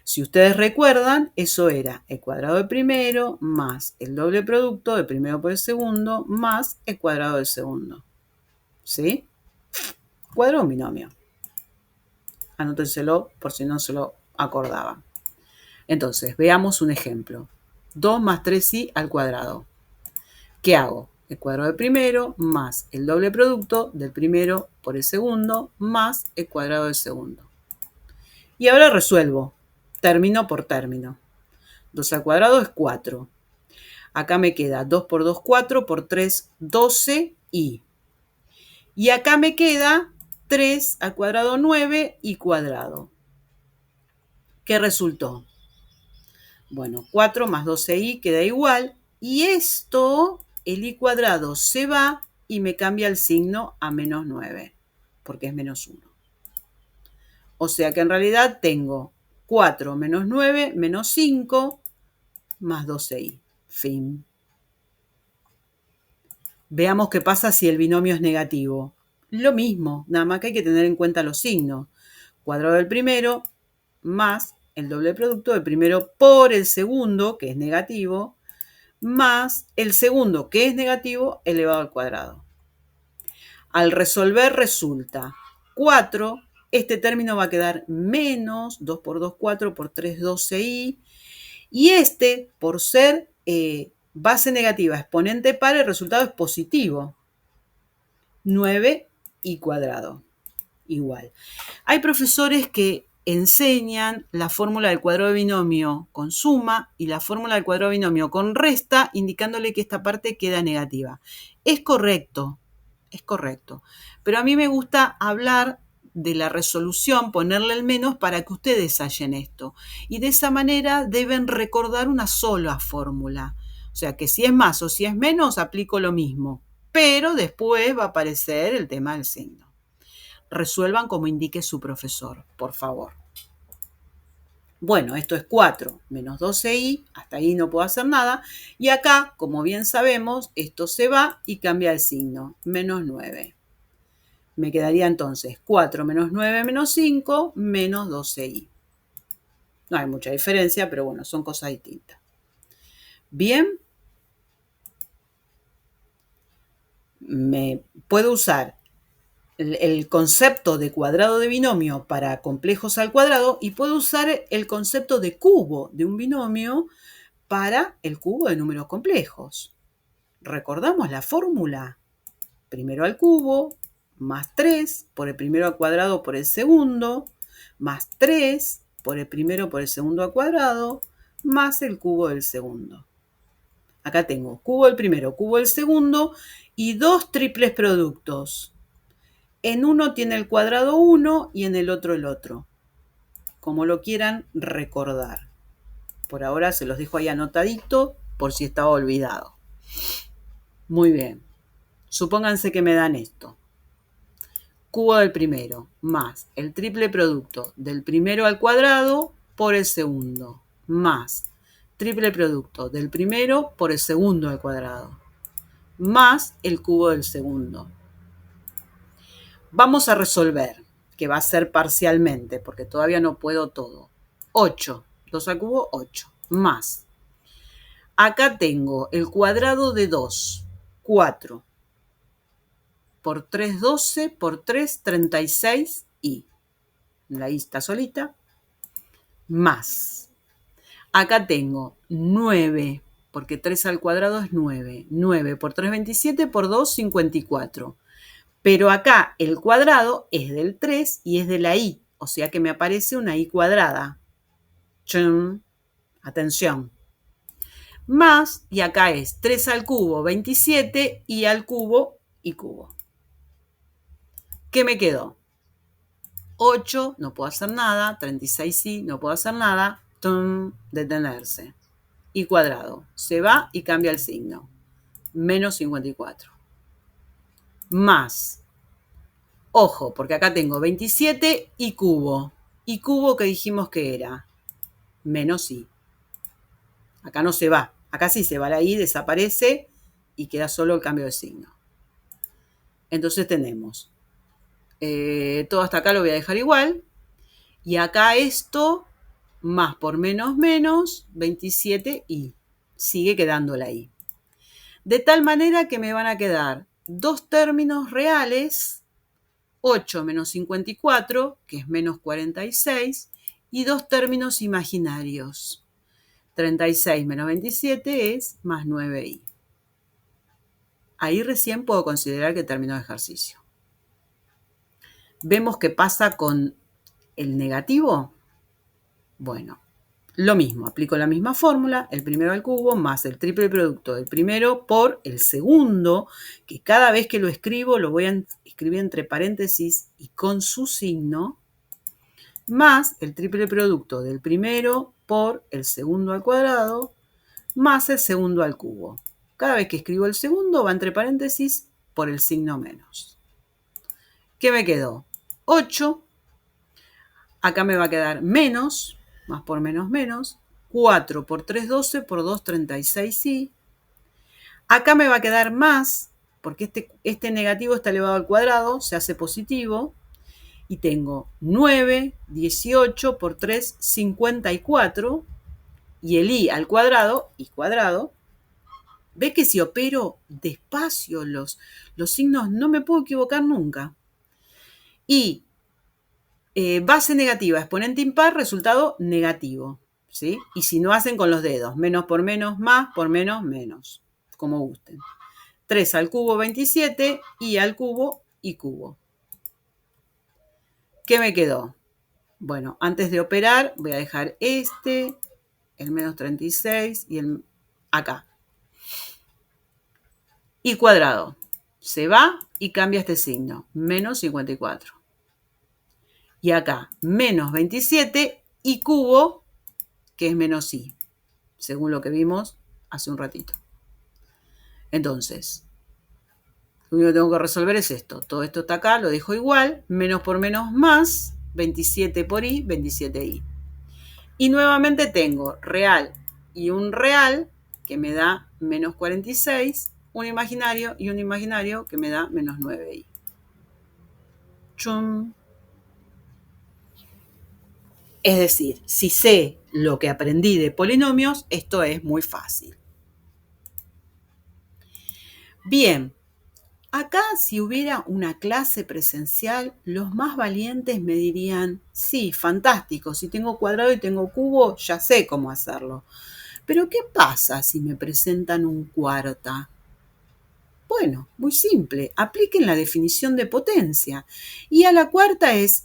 Si ustedes recuerdan, eso era el cuadrado del primero más el doble producto del primero por el segundo más el cuadrado del segundo. ¿Sí? Cuadrado de un binomio. Anótenselo por si no se lo acordaban. Entonces, veamos un ejemplo. 2 más 3i al cuadrado. ¿Qué hago? El cuadrado del primero más el doble producto del primero por el segundo más el cuadrado del segundo. Y ahora resuelvo, término por término. 2 al cuadrado es 4. Acá me queda 2 por 2, 4, por 3, 12i. Y acá me queda 3 al cuadrado 9 y cuadrado. ¿Qué resultó? Bueno, 4 más 12i queda igual. Y esto, el i cuadrado se va y me cambia el signo a menos 9, porque es menos 1. O sea que en realidad tengo 4 menos 9 menos 5 más 12i. Fin. Veamos qué pasa si el binomio es negativo. Lo mismo, nada más que hay que tener en cuenta los signos. Cuadrado del primero más el doble producto del primero por el segundo, que es negativo, más el segundo, que es negativo, elevado al cuadrado. Al resolver resulta 4, este término va a quedar menos 2 por 2, 4 por 3, 12i, y este, por ser base negativa, exponente par, el resultado es positivo. 9i cuadrado, igual. Hay profesores que enseñan la fórmula del cuadrado de binomio con suma y la fórmula del cuadrado de binomio con resta, indicándole que esta parte queda negativa. Es correcto, pero a mí me gusta hablar de la resolución, ponerle el menos para que ustedes hallen esto. Y de esa manera deben recordar una sola fórmula. O sea que si es más o si es menos, aplico lo mismo. Pero después va a aparecer el tema del signo. Resuelvan como indique su profesor, por favor. Bueno, esto es 4 menos 12i, hasta ahí no puedo hacer nada. Y acá, como bien sabemos, esto se va y cambia el signo, menos 9. Me quedaría entonces 4 menos 9 menos 5 menos 12i. No hay mucha diferencia, pero bueno, son cosas distintas. Bien, me puedo usar el concepto de cuadrado de binomio para complejos al cuadrado y puedo usar el concepto de cubo de un binomio para el cubo de números complejos. ¿Recordamos la fórmula? Primero al cubo, más 3 por el primero al cuadrado por el segundo, más 3 por el primero por el segundo al cuadrado, más el cubo del segundo. Acá tengo cubo del primero, cubo del segundo y dos triples productos. En uno tiene el cuadrado 1 y en el otro el otro, como lo quieran recordar. Por ahora se los dejo ahí anotadito por si estaba olvidado. Muy bien. Supónganse que me dan esto. Cubo del primero más el triple producto del primero al cuadrado por el segundo, más triple producto del primero por el segundo al cuadrado, más el cubo del segundo. Vamos a resolver, que va a ser parcialmente, porque todavía no puedo todo. 8, 2 al cubo, 8, más. Acá tengo el cuadrado de 2, 4, por 3, 12, por 3, 36 y la i está solita, más. Acá tengo 9, porque 3 al cuadrado es 9. 9 por 3, 27, por 2, 54. Pero acá el cuadrado es del 3 y es de la i, o sea que me aparece una i cuadrada. ¡Chum! Atención. Más, y acá es 3 al cubo, 27, y al cubo, y cubo. ¿Qué me quedó? 8, no puedo hacer nada. 36 sí, no puedo hacer nada. ¡Tum! Detenerse. Y cuadrado. Se va y cambia el signo. Menos 54. Más. Ojo, porque acá tengo 27 y cubo. ¿Y cubo que dijimos que era? Menos i. Acá no se va. Acá sí se va la i, desaparece y queda solo el cambio de signo. Entonces tenemos todo hasta acá lo voy a dejar igual. Y acá esto, más por menos menos, 27i. Sigue quedando la i. De tal manera que me van a quedar dos términos reales, 8 menos 54, que es menos 46, y dos términos imaginarios. 36 menos 27 es más 9i. Ahí recién puedo considerar que terminó el ejercicio. ¿Vemos qué pasa con el negativo? Bueno, Lo mismo, aplico la misma fórmula, el primero al cubo más el triple producto del primero por el segundo, que cada vez que lo escribo lo voy a escribir entre paréntesis y con su signo, más el triple producto del primero por el segundo al cuadrado, más el segundo al cubo. Cada vez que escribo el segundo va entre paréntesis por el signo menos. ¿Qué me quedó? 8. Acá me va a quedar menos, más por menos menos. 4 por 3, 12, por 2, 36, sí. Acá me va a quedar más, porque este negativo está elevado al cuadrado, se hace positivo. Y tengo 9, 18 por 3, 54. Y el i al cuadrado, i cuadrado. ¿Ves que si opero despacio los signos no me puedo equivocar nunca? Y base negativa, exponente impar, resultado negativo. ¿Sí? Y si no hacen con los dedos, menos por menos, más por menos, menos. Como gusten. 3 al cubo, 27, y al cubo, y cubo. ¿Qué me quedó? Bueno, antes de operar voy a dejar el menos 36 y el acá. Y cuadrado. Se va y cambia este signo. Menos 54. Y acá, menos 27 y cubo, que es menos i, según lo que vimos hace un ratito. Entonces, lo único que tengo que resolver es esto. Todo esto está acá, lo dejo igual. Menos por menos más, 27 por i, 27i. Y nuevamente tengo real y un real, que me da menos 46, un imaginario y un imaginario, que me da menos 9i. ¡Chum! Es decir, si sé lo que aprendí de polinomios, esto es muy fácil. Bien, acá si hubiera una clase presencial, los más valientes me dirían, sí, fantástico, si tengo cuadrado y tengo cubo, ya sé cómo hacerlo. Pero ¿qué pasa si me presentan un cuarta? Bueno, muy simple, apliquen la definición de potencia. Y a la cuarta es,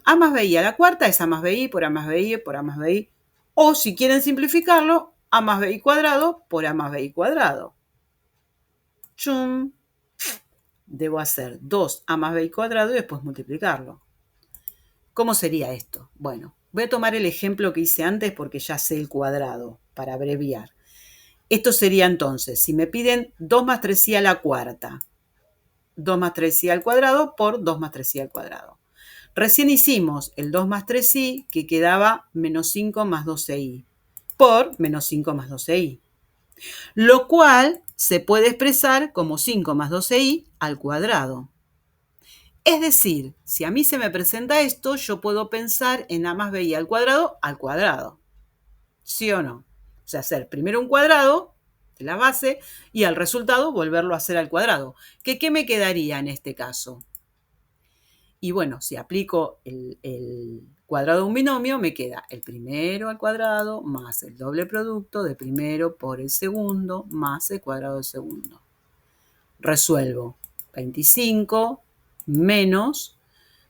A más BI a la cuarta es A más BI por A más BI por A más BI. O si quieren simplificarlo, A más BI cuadrado por A más BI cuadrado. ¡Chum! Debo hacer 2A más BI cuadrado y después multiplicarlo. ¿Cómo sería esto? Bueno, voy a tomar el ejemplo que hice antes porque ya sé el cuadrado, para abreviar. Esto sería entonces, si me piden 2 más 3i a la cuarta, 2 más 3i al cuadrado por 2 más 3i al cuadrado. Recién hicimos el 2 más 3i, que quedaba menos 5 más 12i, por menos 5 más 12i. Lo cual se puede expresar como 5 más 12i al cuadrado. Es decir, si a mí se me presenta esto, yo puedo pensar en a más bi al cuadrado. ¿Sí o no? O sea, hacer primero un cuadrado de la base y al resultado volverlo a hacer al cuadrado. ¿Qué me quedaría en este caso? Y bueno, si aplico el cuadrado de un binomio, me queda el primero al cuadrado más el doble producto de primero por el segundo más el cuadrado del segundo. Resuelvo 25 menos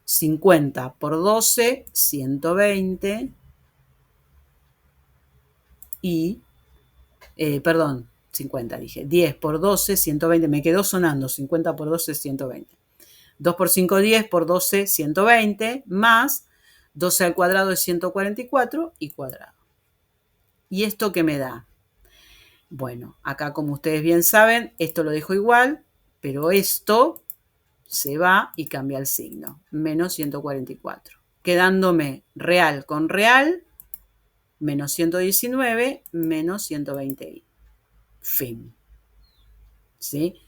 50 por 12, 120 y 50 dije, 10 por 12, 120, me quedó sonando, 50 por 12, 120. 2 por 5, 10 por 12, 120, más 12 al cuadrado es 144 y cuadrado. ¿Y esto qué me da? Bueno, acá como ustedes bien saben, esto lo dejo igual, pero esto se va y cambia el signo, menos 144. Quedándome real con real, menos 119, menos 120i. Fin. ¿Sí?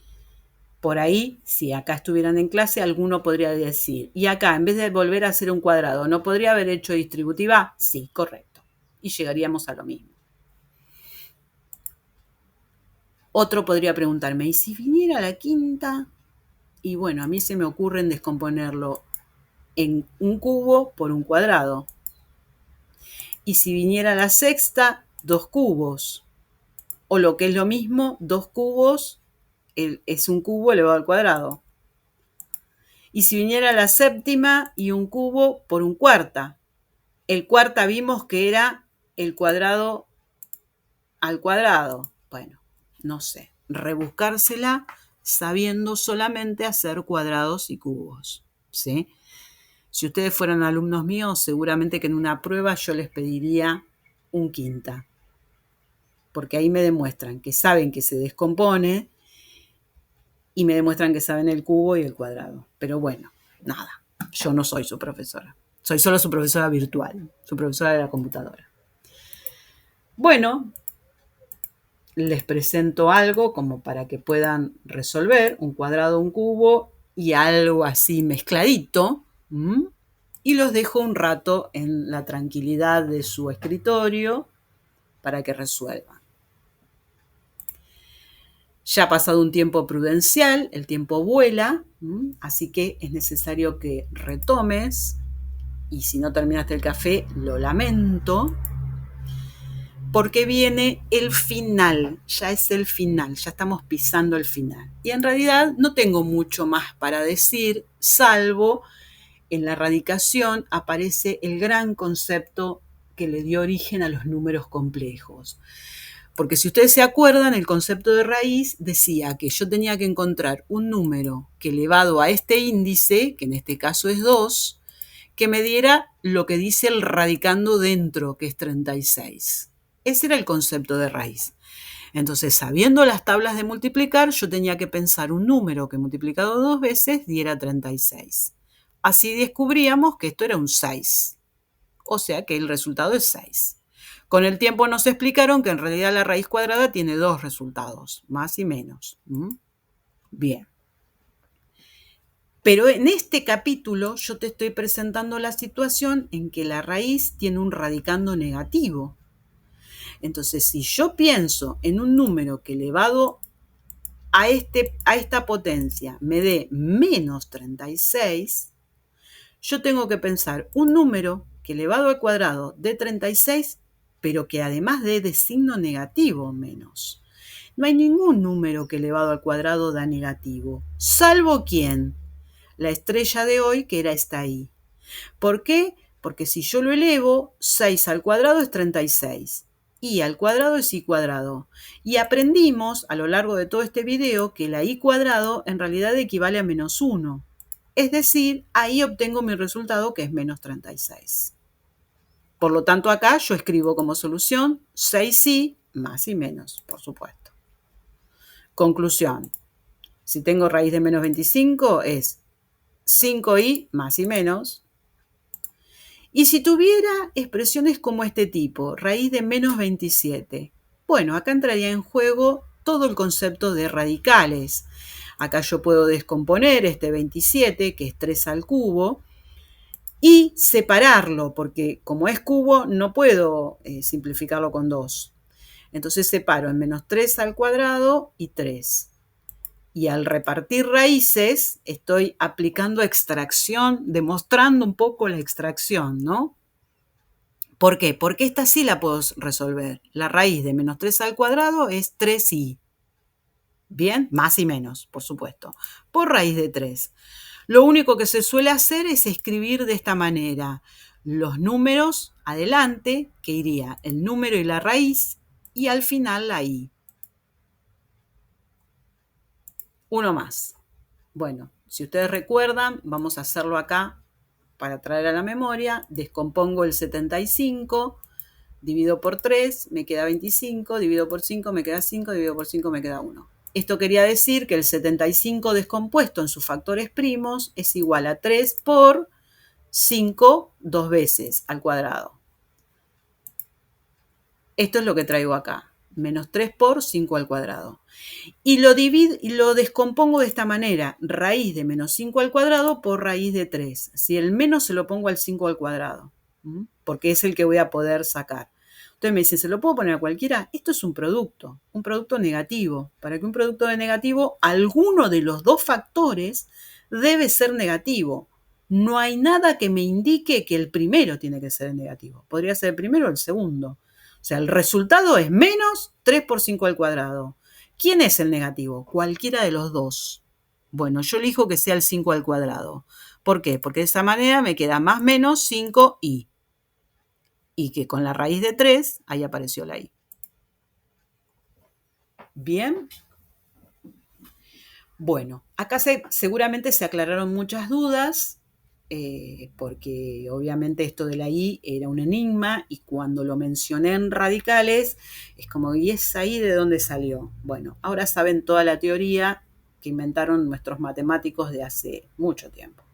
Por ahí, si acá estuvieran en clase, alguno podría decir, y acá, en vez de volver a hacer un cuadrado, ¿no podría haber hecho distributiva? Sí, correcto. Y llegaríamos a lo mismo. Otro podría preguntarme, ¿y si viniera la quinta? Y bueno, a mí se me ocurre en descomponerlo en un cubo por un cuadrado. Y si viniera la sexta, 2 cubos. O lo que es lo mismo, 2 cubos es un cubo elevado al cuadrado. Y si viniera la séptima y un cubo por un cuarta. El cuarta vimos que era el cuadrado al cuadrado. Bueno, no sé, rebuscársela sabiendo solamente hacer cuadrados y cubos, ¿sí? Si ustedes fueran alumnos míos, seguramente que en una prueba yo les pediría un quinta, porque ahí me demuestran que saben que se descompone y me demuestran que saben el cubo y el cuadrado. Pero bueno, nada, yo no soy su profesora. Soy solo su profesora virtual, su profesora de la computadora. Bueno, les presento algo como para que puedan resolver un cuadrado, un cubo y algo así mezcladito. Y los dejo un rato en la tranquilidad de su escritorio para que resuelvan. Ya ha pasado un tiempo prudencial, el tiempo vuela, así que es necesario que retomes, y si no terminaste el café, lo lamento, porque viene el final, ya es el final, ya estamos pisando el final. Y en realidad no tengo mucho más para decir, salvo en la radicación aparece el gran concepto que le dio origen a los números complejos. Porque si ustedes se acuerdan, el concepto de raíz decía que yo tenía que encontrar un número que elevado a este índice, que en este caso es 2, que me diera lo que dice el radicando dentro, que es 36. Ese era el concepto de raíz. Entonces, sabiendo las tablas de multiplicar, yo tenía que pensar un número que multiplicado 2 veces diera 36. Así descubríamos que esto era un 6. O sea que el resultado es 6. Con el tiempo nos explicaron que en realidad la raíz cuadrada tiene 2 resultados, más y menos. Bien. Pero en este capítulo yo te estoy presentando la situación en que la raíz tiene un radicando negativo. Entonces, si yo pienso en un número que elevado a esta potencia me dé menos 36, yo tengo que pensar un número que elevado al cuadrado dé 36, pero que además dé de signo negativo menos. No hay ningún número que elevado al cuadrado da negativo, salvo ¿quién? La estrella de hoy, que era esta I. ¿Por qué? Porque si yo lo elevo, 6 al cuadrado es 36. I al cuadrado es I cuadrado. Y aprendimos a lo largo de todo este video que la I cuadrado en realidad equivale a menos 1. Es decir, ahí obtengo mi resultado, que es menos 36. Por lo tanto, acá yo escribo como solución 6i más y menos, por supuesto. Conclusión. Si tengo raíz de menos 25, es 5i más y menos. Y si tuviera expresiones como este tipo, raíz de menos 27, bueno, acá entraría en juego todo el concepto de radicales. Acá yo puedo descomponer este 27, que es 3 al cubo, y separarlo, porque como es cubo no puedo simplificarlo con 2. Entonces separo en menos 3 al cuadrado y 3. Y al repartir raíces estoy aplicando extracción, demostrando un poco la extracción, ¿no? ¿Por qué? Porque esta sí la puedo resolver. La raíz de menos 3 al cuadrado es 3i. Bien, más y menos, por supuesto, por raíz de 3. Lo único que se suele hacer es escribir de esta manera los números adelante, que iría el número y la raíz, y al final la i. Uno más. Bueno, si ustedes recuerdan, vamos a hacerlo acá para traer a la memoria. Descompongo el 75, divido por 3, me queda 25, divido por 5, me queda 5, divido por 5, me queda 1. Esto quería decir que el 75 descompuesto en sus factores primos es igual a 3 por 5 dos veces al cuadrado. Esto es lo que traigo acá, menos 3 por 5 al cuadrado. Y lo descompongo de esta manera, raíz de menos 5 al cuadrado por raíz de 3. Si el menos se lo pongo al 5 al cuadrado, porque es el que voy a poder sacar. Entonces me dicen, ¿se lo puedo poner a cualquiera? Esto es un producto negativo. Para que un producto de negativo, alguno de los dos factores debe ser negativo. No hay nada que me indique que el primero tiene que ser negativo. Podría ser el primero o el segundo. O sea, el resultado es menos 3 por 5 al cuadrado. ¿Quién es el negativo? Cualquiera de los dos. Bueno, yo elijo que sea el 5 al cuadrado. ¿Por qué? Porque de esa manera me queda más menos 5i. y que con la raíz de 3, ahí apareció la I. Bien. Bueno, acá seguramente se aclararon muchas dudas, porque obviamente esto de la I era un enigma y cuando lo mencioné en radicales es como, ¿y esa I de dónde salió? Bueno, ahora saben toda la teoría que inventaron nuestros matemáticos de hace mucho tiempo.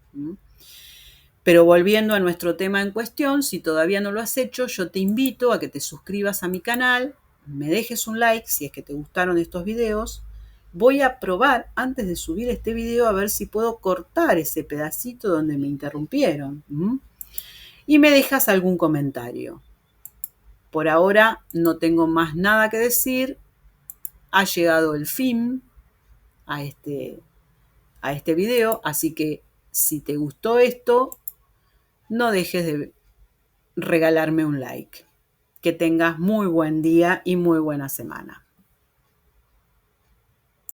Pero volviendo a nuestro tema en cuestión, si todavía no lo has hecho, yo te invito a que te suscribas a mi canal, me dejes un like si es que te gustaron estos videos. Voy a probar antes de subir este video a ver si puedo cortar ese pedacito donde me interrumpieron. Y me dejas algún comentario. Por ahora no tengo más nada que decir. Ha llegado el fin a este video, así que si te gustó esto, no dejes de regalarme un like. Que tengas muy buen día y muy buena semana.